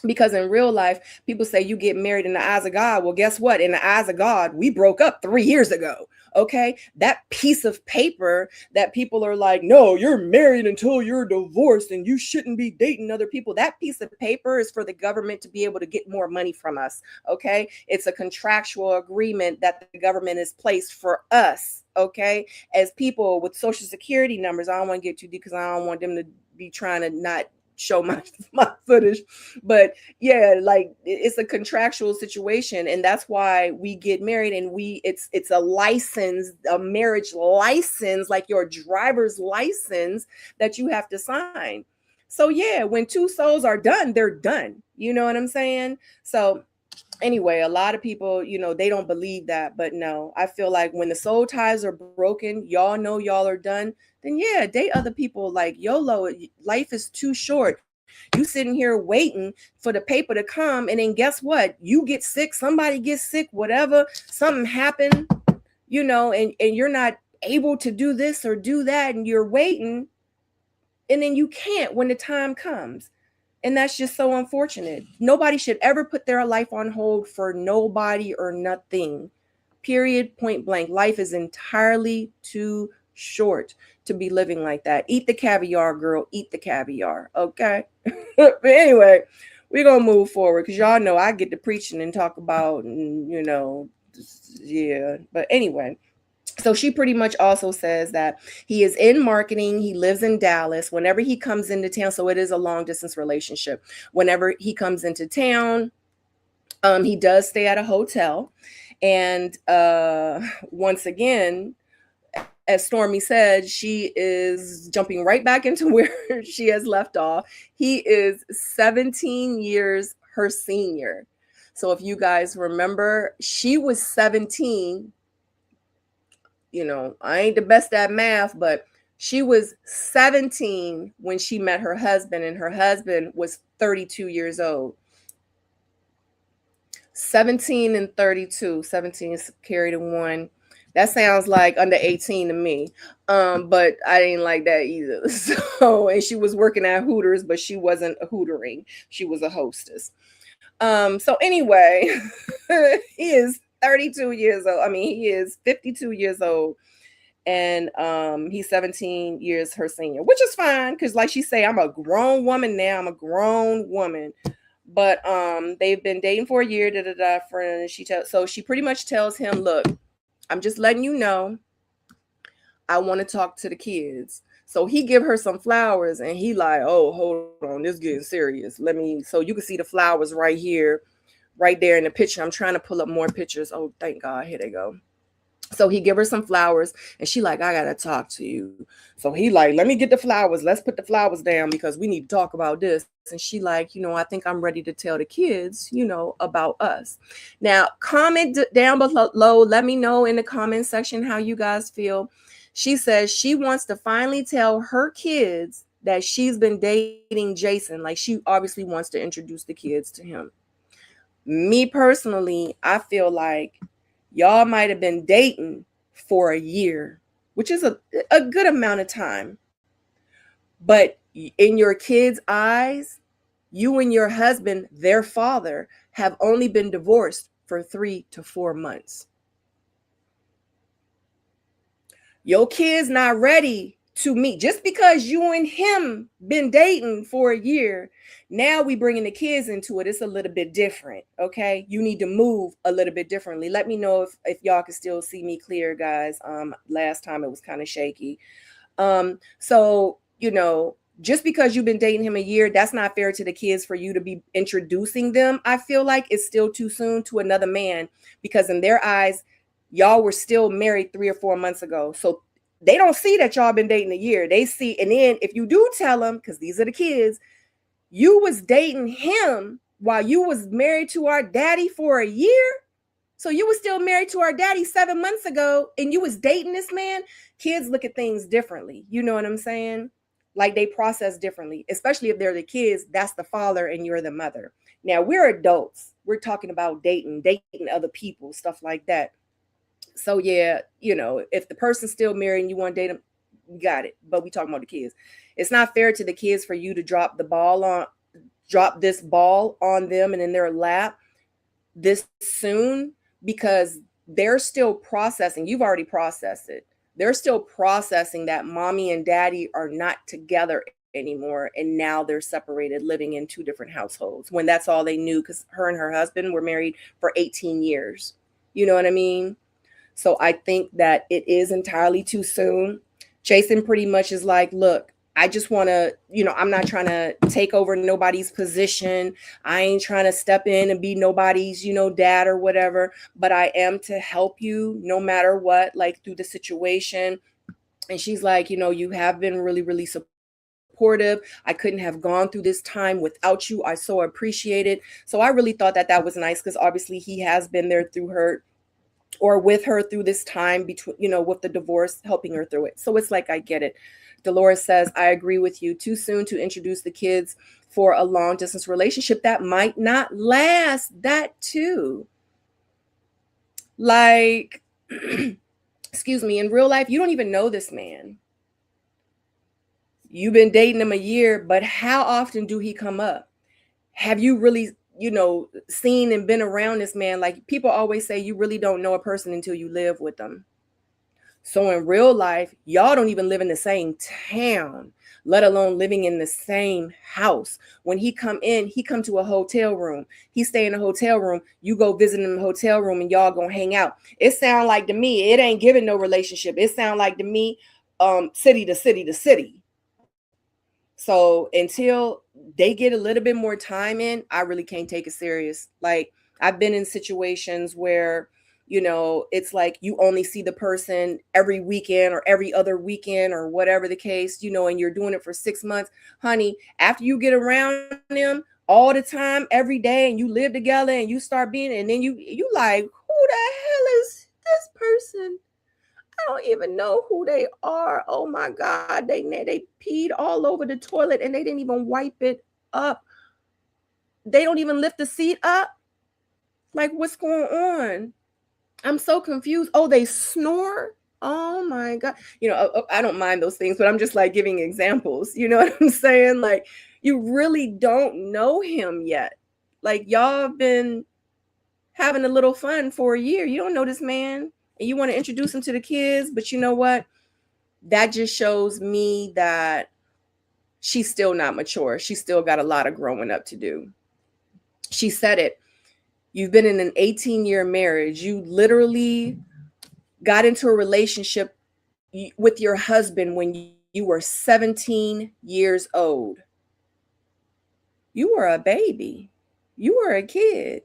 Because in real life, people say you get married in the eyes of God. Well, guess what? In the eyes of God, we broke up 3 years ago. Okay. That piece of paper that people are like, no, you're married until you're divorced and you shouldn't be dating other people. That piece of paper is for the government to be able to get more money from us. Okay. It's a contractual agreement that the government has placed for us. Okay. As people with social security numbers, I don't want to get too deep because I don't want them to be trying to not show my footage, but yeah, like, it's a contractual situation, and that's why we get married, and it's a license, a marriage license, like your driver's license that you have to sign. So yeah, when two souls are done, they're done. You know what I'm saying? So anyway, a lot of people, they don't believe that, but no, I feel like when the soul ties are broken, y'all know y'all are done, then yeah, date other people. Like, YOLO, life is too short. You sitting here waiting for the paper to come, and then guess what? You get sick, somebody gets sick, whatever, something happened, and you're not able to do this or do that, and you're waiting, and then you can't when the time comes. And that's just so unfortunate. Nobody should ever put their life on hold for nobody or nothing. Period. Point blank. Life is entirely too short to be living like that. Eat the caviar, girl. Eat the caviar. Okay. But anyway, we're going to move forward because y'all know I get to preaching and talk about, yeah. But anyway, so she pretty much also says that he is in marketing. He lives in Dallas. Whenever he comes into town, so it is a long distance relationship. Whenever he comes into town, he does stay at a hotel. And once again, as Stormy said, she is jumping right back into where she has left off. He is 17 years her senior. So if you guys remember, she was 17. I ain't the best at math, but she was 17 when she met her husband, and her husband was 32 years old. 17 and 32. 17 is carried in one. That sounds like under 18 to me. But I didn't like that either. So, and she was working at Hooters, but she wasn't a hootering. She was a hostess. So anyway, he is 32 years old. I mean, he is 52 years old. And he's 17 years her senior, which is fine because, like she say, I'm a grown woman now. I'm a grown woman. But they've been dating for a year. Friend. So she pretty much tells him, "Look, I'm just letting you know. I want to talk to the kids." So he give her some flowers, and he like, "Oh, hold on, this is getting serious. Let me." So you can see the flowers right here, right there in the picture. I'm trying to pull up more pictures. Oh, thank God, here they go. So he give her some flowers, and she like, "I gotta talk to you." So he like, "Let me get the flowers. Let's put the flowers down because we need to talk about this." And she like, "I think I'm ready to tell the kids, about us." Now, comment down below. Let me know in the comment section how you guys feel. She says she wants to finally tell her kids that she's been dating Jason. Like, she obviously wants to introduce the kids to him. Me personally, I feel like y'all might have been dating for a year, which is a good amount of time. But in your kids' eyes, you and your husband, their father, have only been divorced for 3 to 4 months. Your kids not ready to meet. Just because you and him been dating for a year, now we bringing the kids into it. It's a little bit different, okay? You need to move a little bit differently. Let me know if y'all can still see me clear, guys. Last time it was kind of shaky. So, just because you've been dating him a year, that's not fair to the kids for you to be introducing them. I feel like it's still too soon to another man because in their eyes, y'all were still married 3 or 4 months ago. So they don't see that y'all been dating a year. They see, and then if you do tell them, because these are the kids, you was dating him while you was married to our daddy for a year. So you was still married to our daddy 7 months ago and you was dating this man. Kids look at things differently. You know what I'm saying? Like, they process differently, especially if they're the kids. That's the father and you're the mother. Now we're adults. We're talking about dating other people, stuff like that. So yeah, if the person's still married and you want to date them, you got it. But we talking about the kids. It's not fair to the kids for you to drop this ball on them and in their lap this soon, because they're still processing. You've already processed it. They're still processing that mommy and daddy are not together anymore, and now they're separated, living in 2 different households, when that's all they knew, because her and her husband were married for 18 years. You know what I mean? So I think that it is entirely too soon. Jason pretty much is like, "Look, I just want to, I'm not trying to take over nobody's position. I ain't trying to step in and be nobody's, dad or whatever, but I am to help you no matter what, like, through the situation." And she's like, "You have been really, really supportive. I couldn't have gone through this time without you. I so appreciate it." So I really thought that was nice, because obviously he has been there through her, or with her, through this time between, with the divorce, helping her through it. So it's like, I get it. Dolores says, "I agree with you. Too soon to introduce the kids for a long distance relationship that might not last." That too. Like, excuse me, in real life, you don't even know this man. You've been dating him a year, but how often do he come up? Have you really, seen and been around this man? Like, people always say, you really don't know a person until you live with them. So in real life, y'all don't even live in the same town, let alone living in the same house. When he come in, he come to a hotel room. He stay in a hotel room. You go visit him in the hotel room and y'all gonna hang out. It sound like to me, it ain't giving no relationship. It sound like to me, city to city to city. So until they get a little bit more time in, I really can't take it serious. Like I've been in situations where, it's like you only see the person every weekend or every other weekend or whatever the case, and you're doing it for 6 months. Honey, after you get around them all the time, every day, and you live together and you start being, and then you like, who the hell is this person? I don't even know who they are. Oh my God. They peed all over the toilet and they didn't even wipe it up. They don't even lift the seat up. Like, what's going on? I'm so confused. Oh, they snore. Oh my God. I don't mind those things, but I'm just like giving examples. You know what I'm saying? Like, you really don't know him yet. Like, y'all have been having a little fun for a year. You don't know this man and you want to introduce him to the kids, but you know what? That just shows me that she's still not mature. She's still got a lot of growing up to do. She said it. You've been in an 18-year marriage. You literally got into a relationship with your husband when you were 17 years old. You were a baby. You were a kid.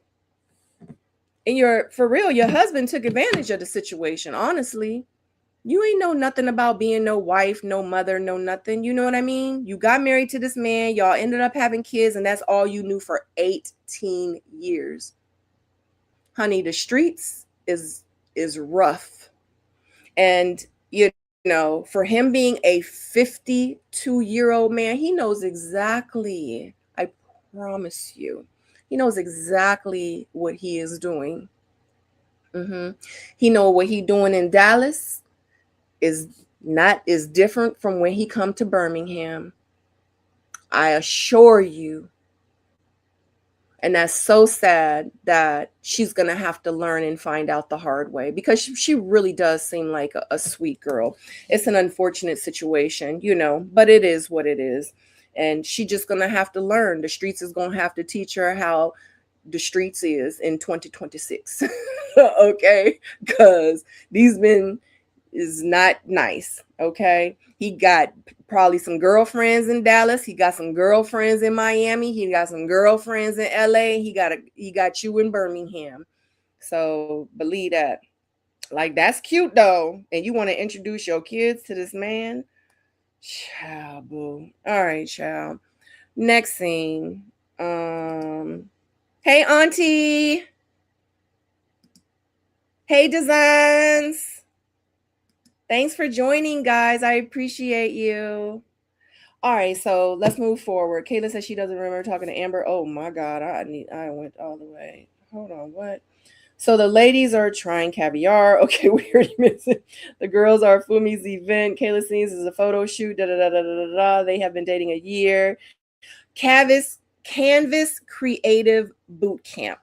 And for real, your husband took advantage of the situation, honestly. You ain't know nothing about being no wife, no mother, no nothing. You know what I mean? You got married to this man. Y'all ended up having kids, and that's all you knew for 18 years. Honey, the streets is rough. And, for him being a 52-year-old man, he knows exactly, I promise you, he knows exactly what he is doing. He know what he doing in Dallas is different from when he come to Birmingham. I assure you. And that's so sad that she's going to have to learn and find out the hard way, because she really does seem like a sweet girl. It's an unfortunate situation, but it is what it is. And she just going to have to learn. The streets is going to have to teach her how the streets is in 2026. Okay? Because these men is not nice. Okay. He got probably some girlfriends in Dallas. He got some girlfriends in Miami. He got some girlfriends in LA. He got you in Birmingham. So believe that. Like, that's cute though. And you want to introduce your kids to this man? Child, boo. All right, child. Next scene. Hey, auntie. Hey, Designs. Thanks for joining, guys. I appreciate you. All right, so let's move forward. Kayla says she doesn't remember talking to Amber. Oh my God, I went all the way. Hold on, what? So the ladies are trying caviar. Okay, we already missed it. The girls are Fumi's event. Kayla sees is a photo shoot. Da da da da da da. They have been dating a year. Canvas Creative Boot Camp.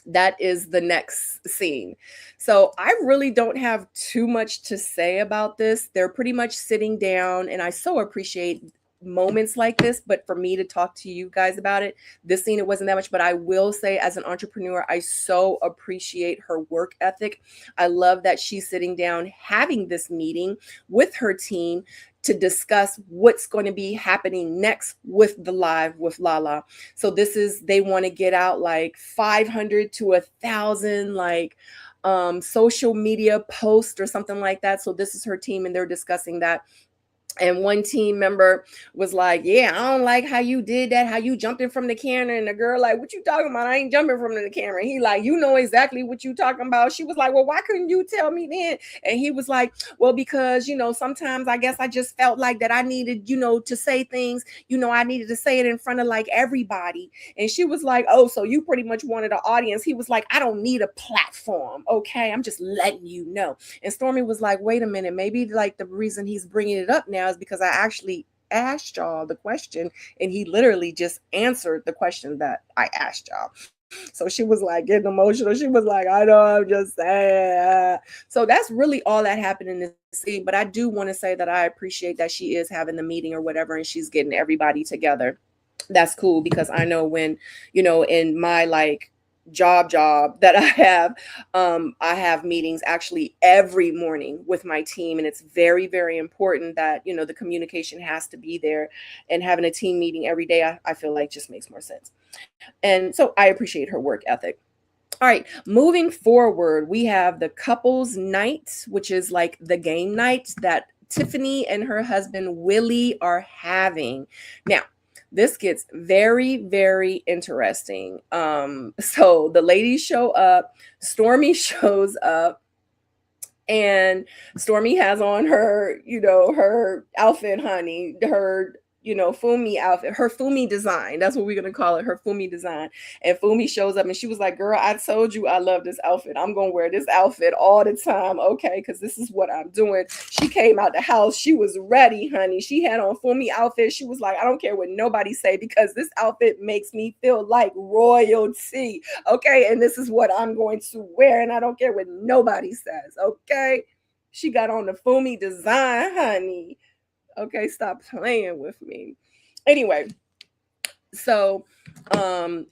That is the next scene. So I really don't have too much to say about this. They're pretty much sitting down, and I so appreciate moments like this, but for me to talk to you guys about it, this scene, it wasn't that much. But I will say, as an entrepreneur, I so appreciate her work ethic. I love that she's sitting down having this meeting with her team to discuss what's going to be happening next with the live with Lala. So they want to get out like 500 to 1,000 like social media posts or something like that. So this is her team, and they're discussing that. And one team member was like, yeah, I don't like how you did that, how you jumped in from the camera. And the girl like, what you talking about? I ain't jumping from the camera. And he like, you know exactly what you talking about. She was like, well, why couldn't you tell me then? And he was like, well, because, sometimes I guess I just felt like that I needed, to say things, I needed to say it in front of like everybody. And she was like, oh, so you pretty much wanted an audience. He was like, I don't need a platform. Okay. I'm just letting you know. And Stormy was like, wait a minute, maybe like the reason he's bringing it up now is because I actually asked y'all the question, and he literally just answered the question that I asked y'all. So she was like getting emotional. She was like, I know, I'm just saying. So that's really all that happened in this scene. But I do want to say that I appreciate that she is having the meeting or whatever, and she's getting everybody together. That's cool, because I know when, in my like job that I have meetings actually every morning with my team, and it's very, very important that, the communication has to be there, and having a team meeting every day, I feel like just makes more sense. And so I appreciate her work ethic. All right, moving forward, we have the couples night, which is like the game night that Tiffany and her husband Willie are having. Now, this gets very, very interesting. So the ladies show up, Stormy shows up, and Stormy has on her, her outfit, honey, her, Fumi outfit, her Fumi design. That's what we're gonna call it, her Fumi design. And Fumi shows up and she was like, girl, I told you I love this outfit. I'm gonna wear this outfit all the time, okay? Because this is what I'm doing. She came out the house, she was ready, honey. She had on Fumi outfit. She was like, I don't care what nobody say, because this outfit makes me feel like royalty, okay? And this is what I'm going to wear, and I don't care what nobody says, okay? She got on the Fumi design, honey. Okay, stop playing with me. Anyway, so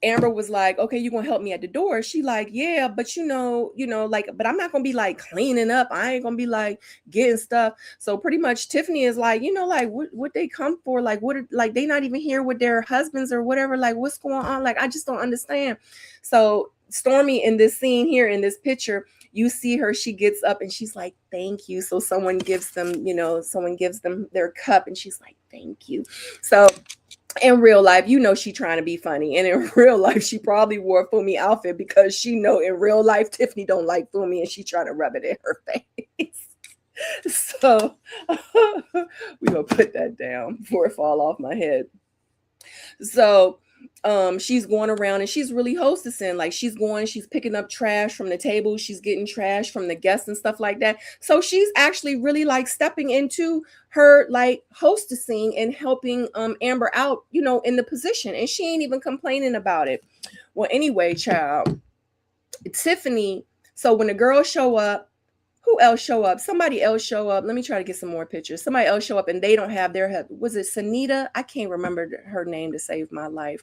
Amber was like, okay, you gonna help me at the door? She like, yeah, but like, but I'm not gonna be like cleaning up. I ain't gonna be like getting stuff. So pretty much Tiffany is like, like what they come for? Like, what, like they not even here with their husbands or whatever? Like, what's going on? Like, I just don't understand. So Stormy, in this scene here, in this picture, you see her, she gets up and she's like, thank you. So someone gives them, someone gives them their cup and she's like, thank you. So in real life, she trying to be funny, and in real life, she probably wore a Fumi outfit because she know in real life Tiffany don't like Fumi, and she trying to rub it in her face. So we gonna put that down before it fall off my head. So she's going around and she's really hostessing. Like she's picking up trash from the table, she's getting trash from the guests and stuff like that. So she's actually really like stepping into her like hostessing and helping Amber out, in the position, and she ain't even complaining about it. Well, anyway, child, Tiffany, so when the girls show up, who else show up? Somebody else show up. Let me try to get some more pictures. Somebody else show up and they don't have their, was it Sanita? I can't remember her name to save my life.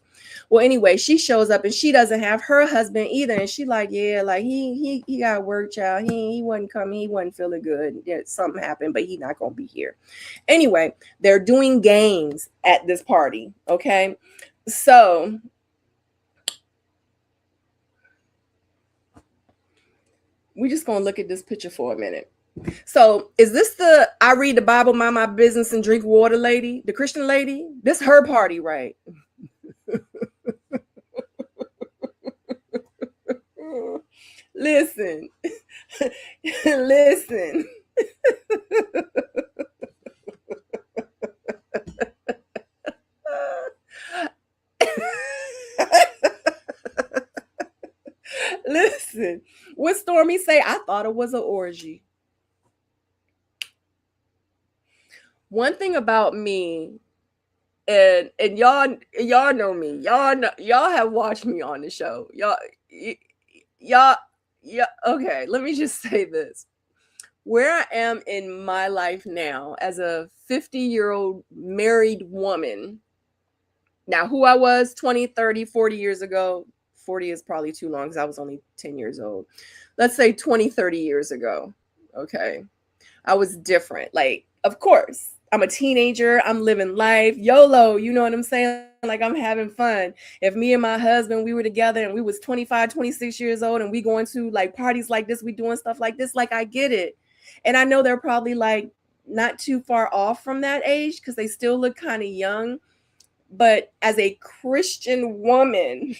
Well, anyway, she shows up and she doesn't have her husband either. And she like, yeah, like he got work, child. He wasn't coming. He wasn't feeling good. Yeah, something happened, but he not going to be here. Anyway, they're doing games at this party. Okay. So we're just going to look at this picture for a minute. So is this the I read the Bible, mind my business, and drink water lady, the Christian lady? This her party, right? Listen. Listen. Listen. What Stormy say? I thought it was an orgy. One thing about me, and y'all know me. Y'all have watched me on the show. Y'all okay, let me just say this. Where I am in my life now as a 50-year-old married woman. Now, who I was 20, 30, 40 years ago, 40 is probably too long because I was only 10 years old. Let's say 20, 30 years ago. Okay. I was different. Like, of course, I'm a teenager. I'm living life. YOLO, you know what I'm saying? Like, I'm having fun. If me and my husband, we were together and we was 25, 26 years old and we going to like parties like this, we doing stuff like this, like I get it. And I know they're probably like not too far off from that age because they still look kind of young. But as a Christian woman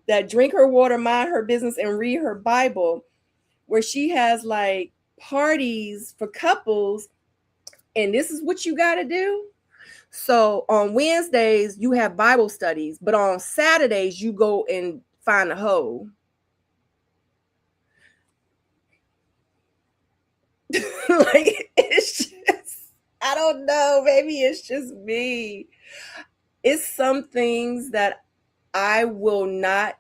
that drink her water, mind her business, and read her Bible, where she has like parties for couples, and this is what you got to do. So on Wednesdays, you have Bible studies, but on Saturdays, you go and find a hoe. Like, it's just, I don't know, maybe it's just me. It's some things that I will not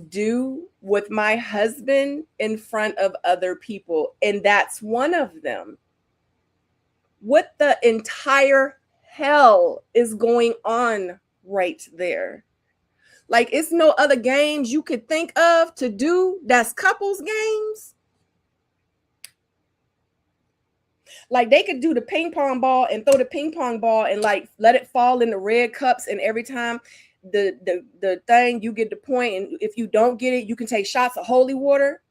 do with my husband in front of other people, and that's one of them. What the entire hell is going on right there? Like, it's no other games you could think of to do that's couples games. Like, they could do the ping pong ball and throw the ping pong ball and like let it fall in the red cups, and every time the thing, you get the point, and if you don't get it, you can take shots of holy water.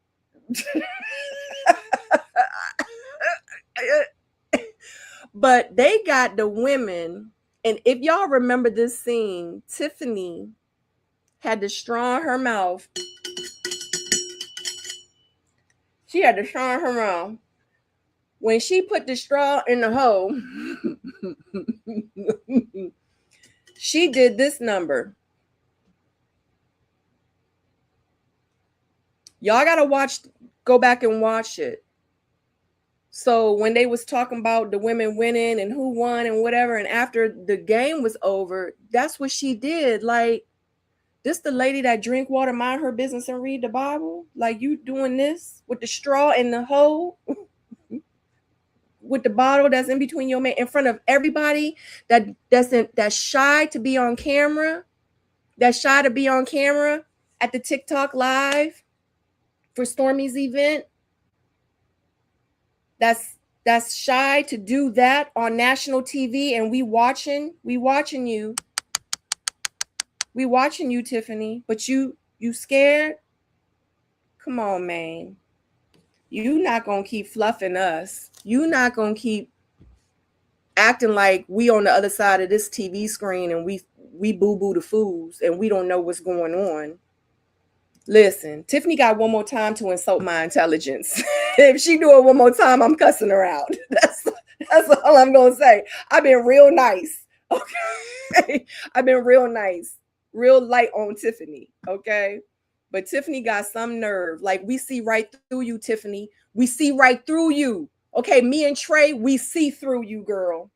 But they got the women, and if y'all remember this scene, Tiffany had the straw in her mouth. She had the straw in her mouth. When she put the straw in the hole, she did this number. Y'all gotta go back and watch it. So when they was talking about the women winning and who won and whatever, and after the game was over, that's what she did. Like, this the lady that drink water, mind her business, and read the Bible? Like, you doing this with the straw in the hole? With the bottle that's in between your man in front of everybody that's shy to be on camera, that's shy to be on camera at the TikTok live for Stormy's event, that's shy to do that on national TV, and we watching you, Tiffany, but you scared? Come on, man. You not gonna keep fluffing us. You not gonna keep acting like we on the other side of this TV screen and we boo-boo the fools and we don't know what's going on. Listen, Tiffany got one more time to insult my intelligence. If she do it one more time, I'm cussing her out. That's all I'm gonna say. I've been real nice. Okay. I've been real nice, real light on Tiffany. Okay. But Tiffany got some nerve. Like, we see right through you, Tiffany. We see right through you. Okay, me and Trey, we see through you, girl.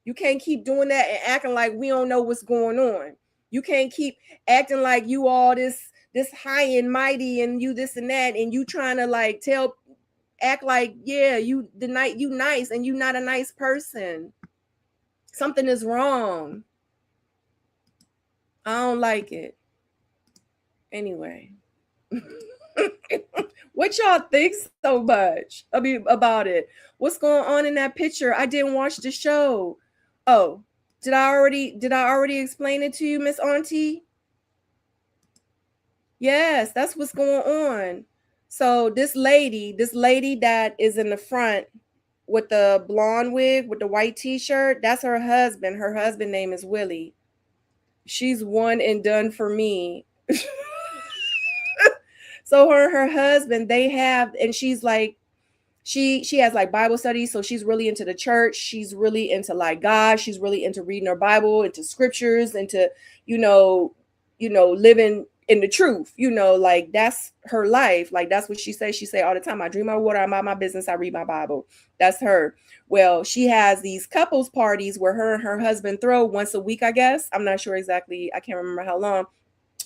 You can't keep doing that and acting like we don't know what's going on. You can't keep acting like you all this high and mighty and you this and that, and you trying to like act like, yeah, you nice, and you not a nice person. Something is wrong. I don't like it. Anyway. What y'all think so much about it? What's going on in that picture? I didn't watch the show. Oh, did I already explain it to you, Miss Auntie? Yes, that's what's going on. So this lady that is in the front with the blonde wig with the white t-shirt, that's her husband. Her husband name is Willie. She's one and done for me. So her husband, they have, and she's like, she has like Bible studies, so she's really into the church. She's really into like God. She's really into reading her Bible, into scriptures, into living in the truth. Like, that's her life. Like, that's what she says. She say all the time, I drink my water, I mind my business, I read my Bible. That's her. Well, she has these couples parties where her and her husband throw once a week, I guess. I'm not sure exactly. I can't remember how long.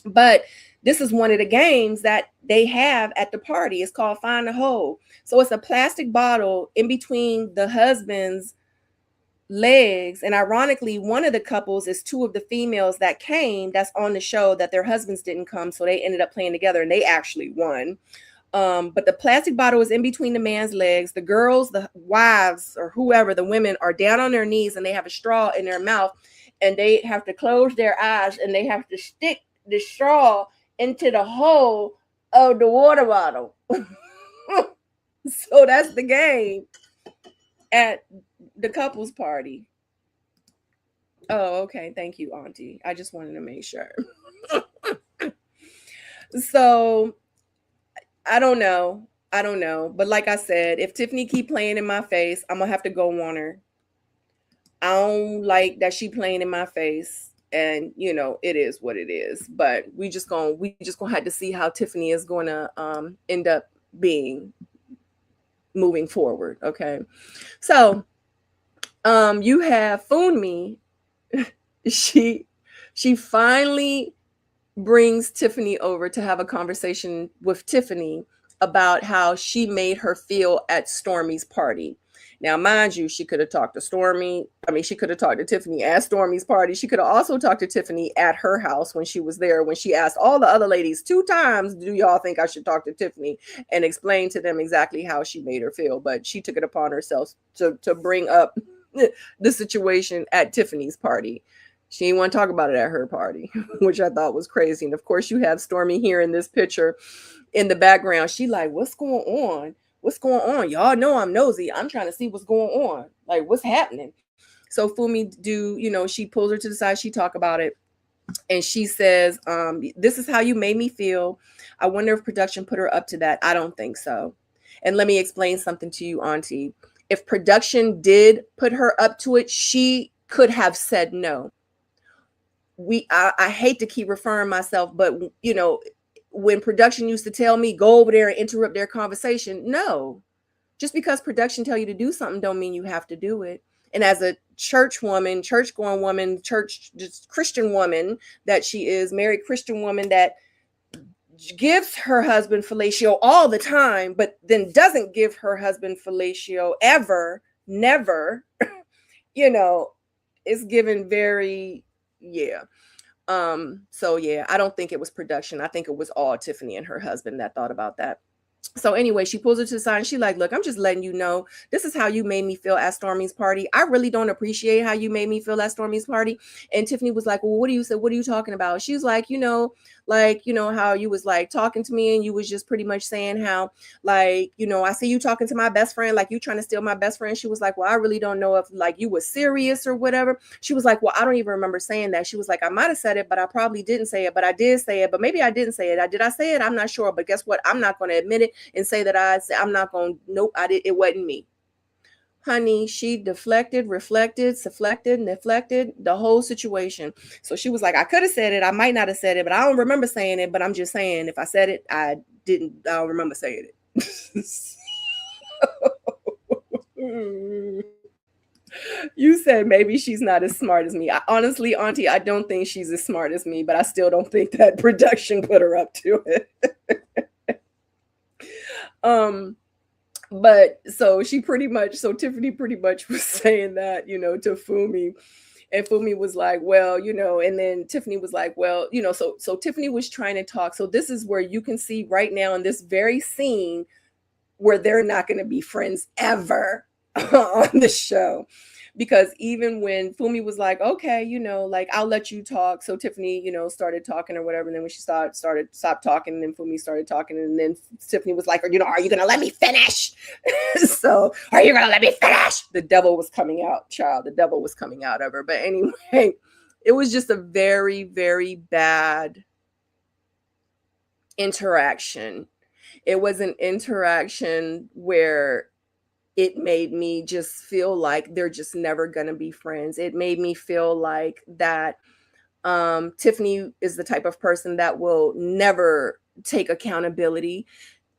But this is one of the games that they have at the party. It's called Find the Hole. So it's a plastic bottle in between the husband's legs. And ironically, one of the couples is two of the females that came that's on the show that their husbands didn't come. So they ended up playing together and they actually won. But the plastic bottle is in between the man's legs. The girls, the wives or whoever, the women are down on their knees and they have a straw in their mouth and they have to close their eyes and they have to stick the straw into the hole of the water bottle. So that's the game at the couples party. Oh, okay. Thank you, Auntie. I just wanted to make sure. So I don't know. But like I said, if Tiffany keep playing in my face, I'm gonna have to go on her. I don't like that she playing in my face. And it is what it is. But we just gonna have to see how Tiffany is gonna end up being moving forward. Okay. So you have Funmi. She finally brings Tiffany over to have a conversation with Tiffany about how she made her feel at Stormy's party. Now, mind you, she could have talked to Stormy. I mean, she could have talked to Tiffany at Stormy's party. She could have also talked to Tiffany at her house when she was there, when she asked all the other ladies 2 times, do y'all think I should talk to Tiffany, and explain to them exactly how she made her feel. But she took it upon herself to bring up the situation at Tiffany's party. She didn't want to talk about it at her party, which I thought was crazy. And of course, you have Stormy here in this picture in the background. She like, what's going on? What's going on? Y'all know I'm nosy. I'm trying to see what's going on. Like, what's happening? So Fumi she pulls her to the side. She talk about it. And she says, this is how you made me feel. I wonder if production put her up to that. I don't think so. And let me explain something to you, Auntie. If production did put her up to it, she could have said no. I hate to keep referring myself, but when production used to tell me go over there and interrupt their conversation, no. Just because production tell you to do something don't mean you have to do it. And as a church-going woman, just Christian woman that she is, married Christian woman that gives her husband fellatio all the time, but then doesn't give her husband fellatio ever, never, it's given very, yeah. So yeah, I don't think it was production. I think it was all Tiffany and her husband that thought about that. So anyway, she pulls her to the side and she like, look, I'm just letting you know, this is how you made me feel at Stormy's party. I really don't appreciate how you made me feel at Stormy's party. And Tiffany was like, well, what are you talking about? She's like, how you was like talking to me and you was just pretty much saying how, like, I see you talking to my best friend, like you trying to steal my best friend. She was like, well, I really don't know if like you were serious or whatever. She was like, well, I don't even remember saying that. She was like, I might have said it, but I probably didn't say it, but I did say it, but maybe I didn't say it. Did I say it? I'm not sure, but guess what? I'm not going to admit it and say that I'm not going to, nope, it wasn't me. Honey, she deflected, reflected, deflected, deflected the whole situation. So she was like, I could have said it. I might not have said it, but I don't remember saying it. But I'm just saying, if I said it, I don't remember saying it. You said maybe she's not as smart as me. Honestly, Auntie, I don't think she's as smart as me, but I still don't think that production put her up to it. But so Tiffany pretty much was saying that, to Fumi, and Fumi was like, well, and then Tiffany was like, well, so Tiffany was trying to talk. So this is where you can see right now in this very scene where they're not going to be friends ever on the show. Because even when Fumi was like, okay, like I'll let you talk. So Tiffany, started talking or whatever. And then when she stopped talking, and then Fumi started talking. And then Tiffany was like, are you going to let me finish? So are you going to let me finish? The devil was coming out, child. The devil was coming out of her. But anyway, it was just a very, very bad interaction. It was an interaction where it made me just feel like they're just never going to be friends. It made me feel like that Tiffany is the type of person that will never take accountability.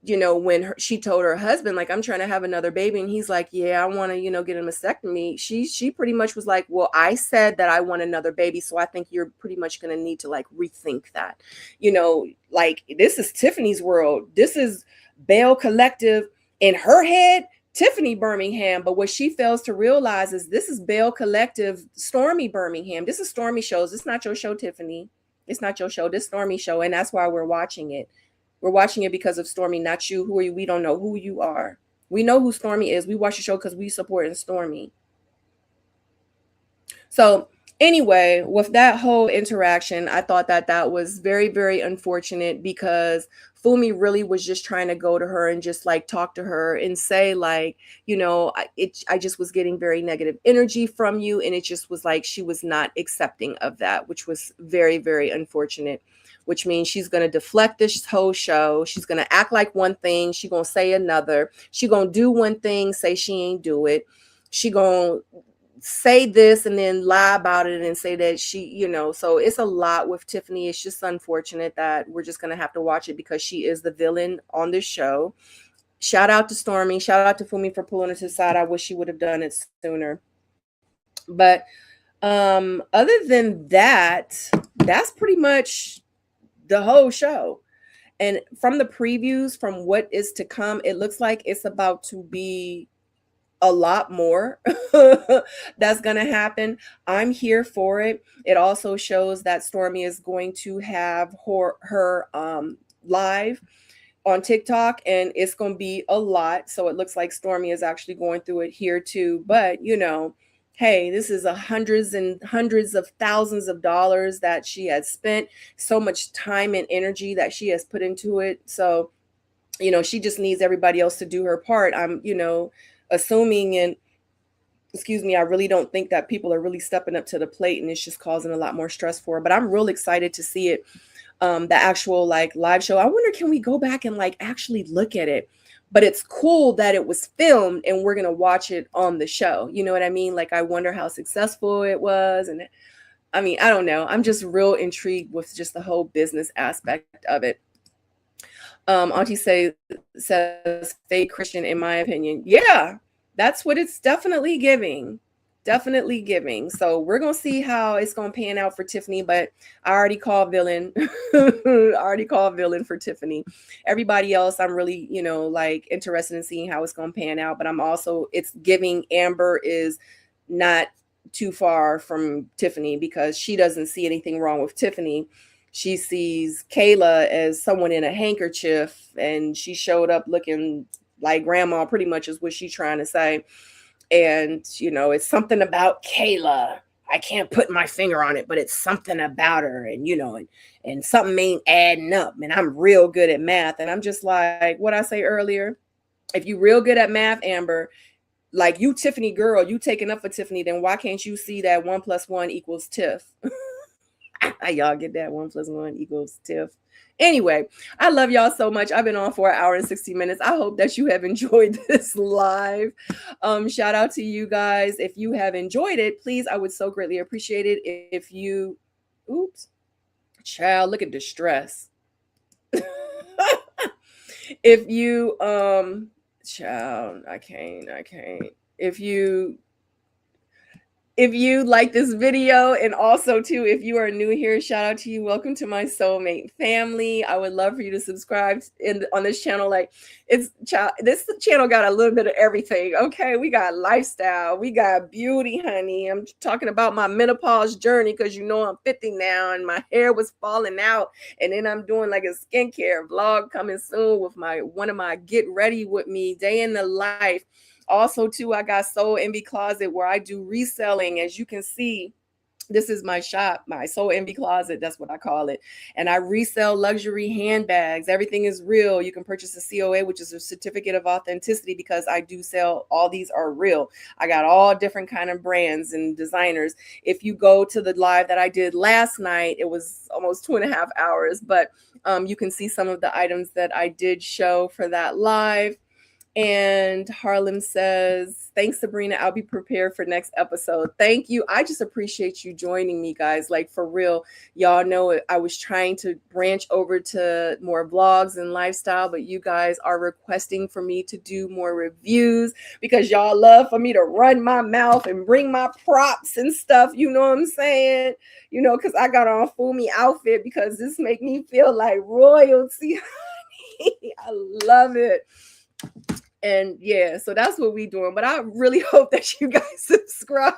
When she told her husband, like, I'm trying to have another baby, and he's like, yeah, I want to, get a mastectomy. She pretty much was like, well, I said that I want another baby, so I think you're pretty much going to need to like rethink that. Like, this is Tiffany's world. This is Belle Collective in her head. Tiffany Birmingham, but what she fails to realize is this is Belle Collective, Stormy Birmingham. This is Stormy shows. It's not your show, Tiffany. It's not your show. This Stormy show, and that's why we're watching it. We're watching it because of Stormy, not you. Who are you? We don't know who you are. We know who Stormy is. We watch the show because we support Stormy. So anyway, with that whole interaction, I thought that was very, very unfortunate because Fumi really was just trying to go to her and just like talk to her and say like, I just was getting very negative energy from you. And it just was like, she was not accepting of that, which was very, very unfortunate, which means she's going to deflect this whole show. She's going to act like one thing. She's going to say another. She's going to do one thing, say she ain't do it. She going to say this and then lie about it and say that she, so it's a lot with Tiffany. It's just unfortunate that we're just going to have to watch it because she is the villain on this show. Shout out to Stormy. Shout out to Fumi for pulling her to the side. I wish she would have done it sooner. But other than that, that's pretty much the whole show. And from the previews, from what is to come, it looks like it's about to be a lot more that's going to happen. I'm here for it. It also shows that Stormy is going to have her live on TikTok, and it's going to be a lot. So it looks like Stormy is actually going through it here too. But, you know, hey, this is hundreds and hundreds of thousands of dollars that she has spent, so much time and energy that she has put into it. So, you know, she just needs everybody else to do her part. I'm, you know, assuming, and excuse me, I really don't think that people are really stepping up to the plate, and it's just causing a lot more stress for her. But I'm real excited to see it, the actual like live show. I wonder, can we go back and like actually look at it? But it's cool that it was filmed and we're gonna watch it on the show. You know what I mean? Like, I wonder how successful it was. And I mean, I don't know. I'm just real intrigued with just the whole business aspect of it. Auntie says fake Christian, in my opinion. Yeah, that's what it's definitely giving. Definitely giving. So we're gonna see how it's gonna pan out for Tiffany, but I already called villain. I already called villain for Tiffany. Everybody else, I'm really, you know, like interested in seeing how it's gonna pan out. But I'm also, it's giving Amber is not too far from Tiffany, because she doesn't see anything wrong with Tiffany. She sees Kayla as someone in a handkerchief, and she showed up looking like grandma, pretty much is what she's trying to say. And, you know, it's something about Kayla. I can't put my finger on it, but it's something about her. And, you know, and something ain't adding up. And I'm real good at math. And I'm just like what I say earlier. If you real good at math, Amber, like you Tiffany girl, you taking up for Tiffany, then why can't you see that 1 + 1 = Tiff? Y'all get that? 1 + 1 = Tiff. Anyway, I love y'all so much. I've been on for 1 hour and 60 minutes. I hope that you have enjoyed this live. Shout out to you guys. If you have enjoyed it, please, I would so greatly appreciate it if you, oops, child, look at distress. If you, child, I can't. If you like this video, and also too, if you are new here, shout out to you. Welcome to my soulmate family. I would love for you to subscribe on this channel. Like, this channel got a little bit of everything. Okay, we got lifestyle, we got beauty, honey. I'm talking about my menopause journey, because you know I'm 50 now and my hair was falling out. And then I'm doing like a skincare vlog coming soon with one of my get ready with me day in the life. Also, too, I got Soul Envy Closet, where I do reselling. As you can see, this is my shop, my Soul Envy Closet. That's what I call it. And I resell luxury handbags. Everything is real. You can purchase a COA, which is a certificate of authenticity, because I do sell, all these are real. I got all different kind of brands and designers. If you go to the live that I did last night, it was almost 2.5 hours, but you can see some of the items that I did show for that live. And Harlem says, thanks, Sabrina. I'll be prepared for next episode. Thank you. I just appreciate you joining me, guys. Like, for real. Y'all know I was trying to branch over to more vlogs and lifestyle, but you guys are requesting for me to do more reviews, because y'all love for me to run my mouth and bring my props and stuff. You know what I'm saying? You know, because I got on Fumi outfit, because this make me feel like royalty. I love it. And yeah, so that's what we're doing. But I really hope that you guys subscribe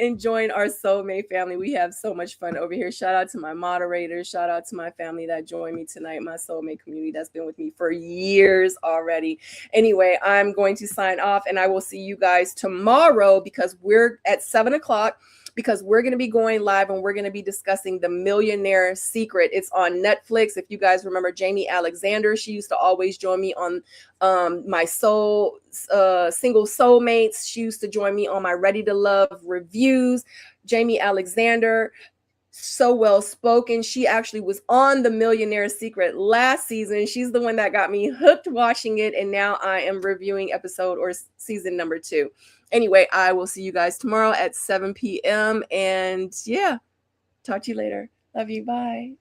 and join our soulmate family. We have so much fun over here. Shout out to my moderators. Shout out to my family that joined me tonight, my soulmate community that's been with me for years already. Anyway, I'm going to sign off, and I will see you guys tomorrow, because we're at 7 o'clock. Because we're going to be going live and we're going to be discussing The Millionaire Secret. It's on Netflix. If you guys remember Jamie Alexander, she used to always join me on my single soulmates. She used to join me on my Ready to Love reviews. Jamie Alexander, so well spoken. She actually was on The Millionaire Secret last season. She's the one that got me hooked watching it. And now I am reviewing episode or season number 2. Anyway, I will see you guys tomorrow at 7 p.m. And yeah, talk to you later. Love you. Bye.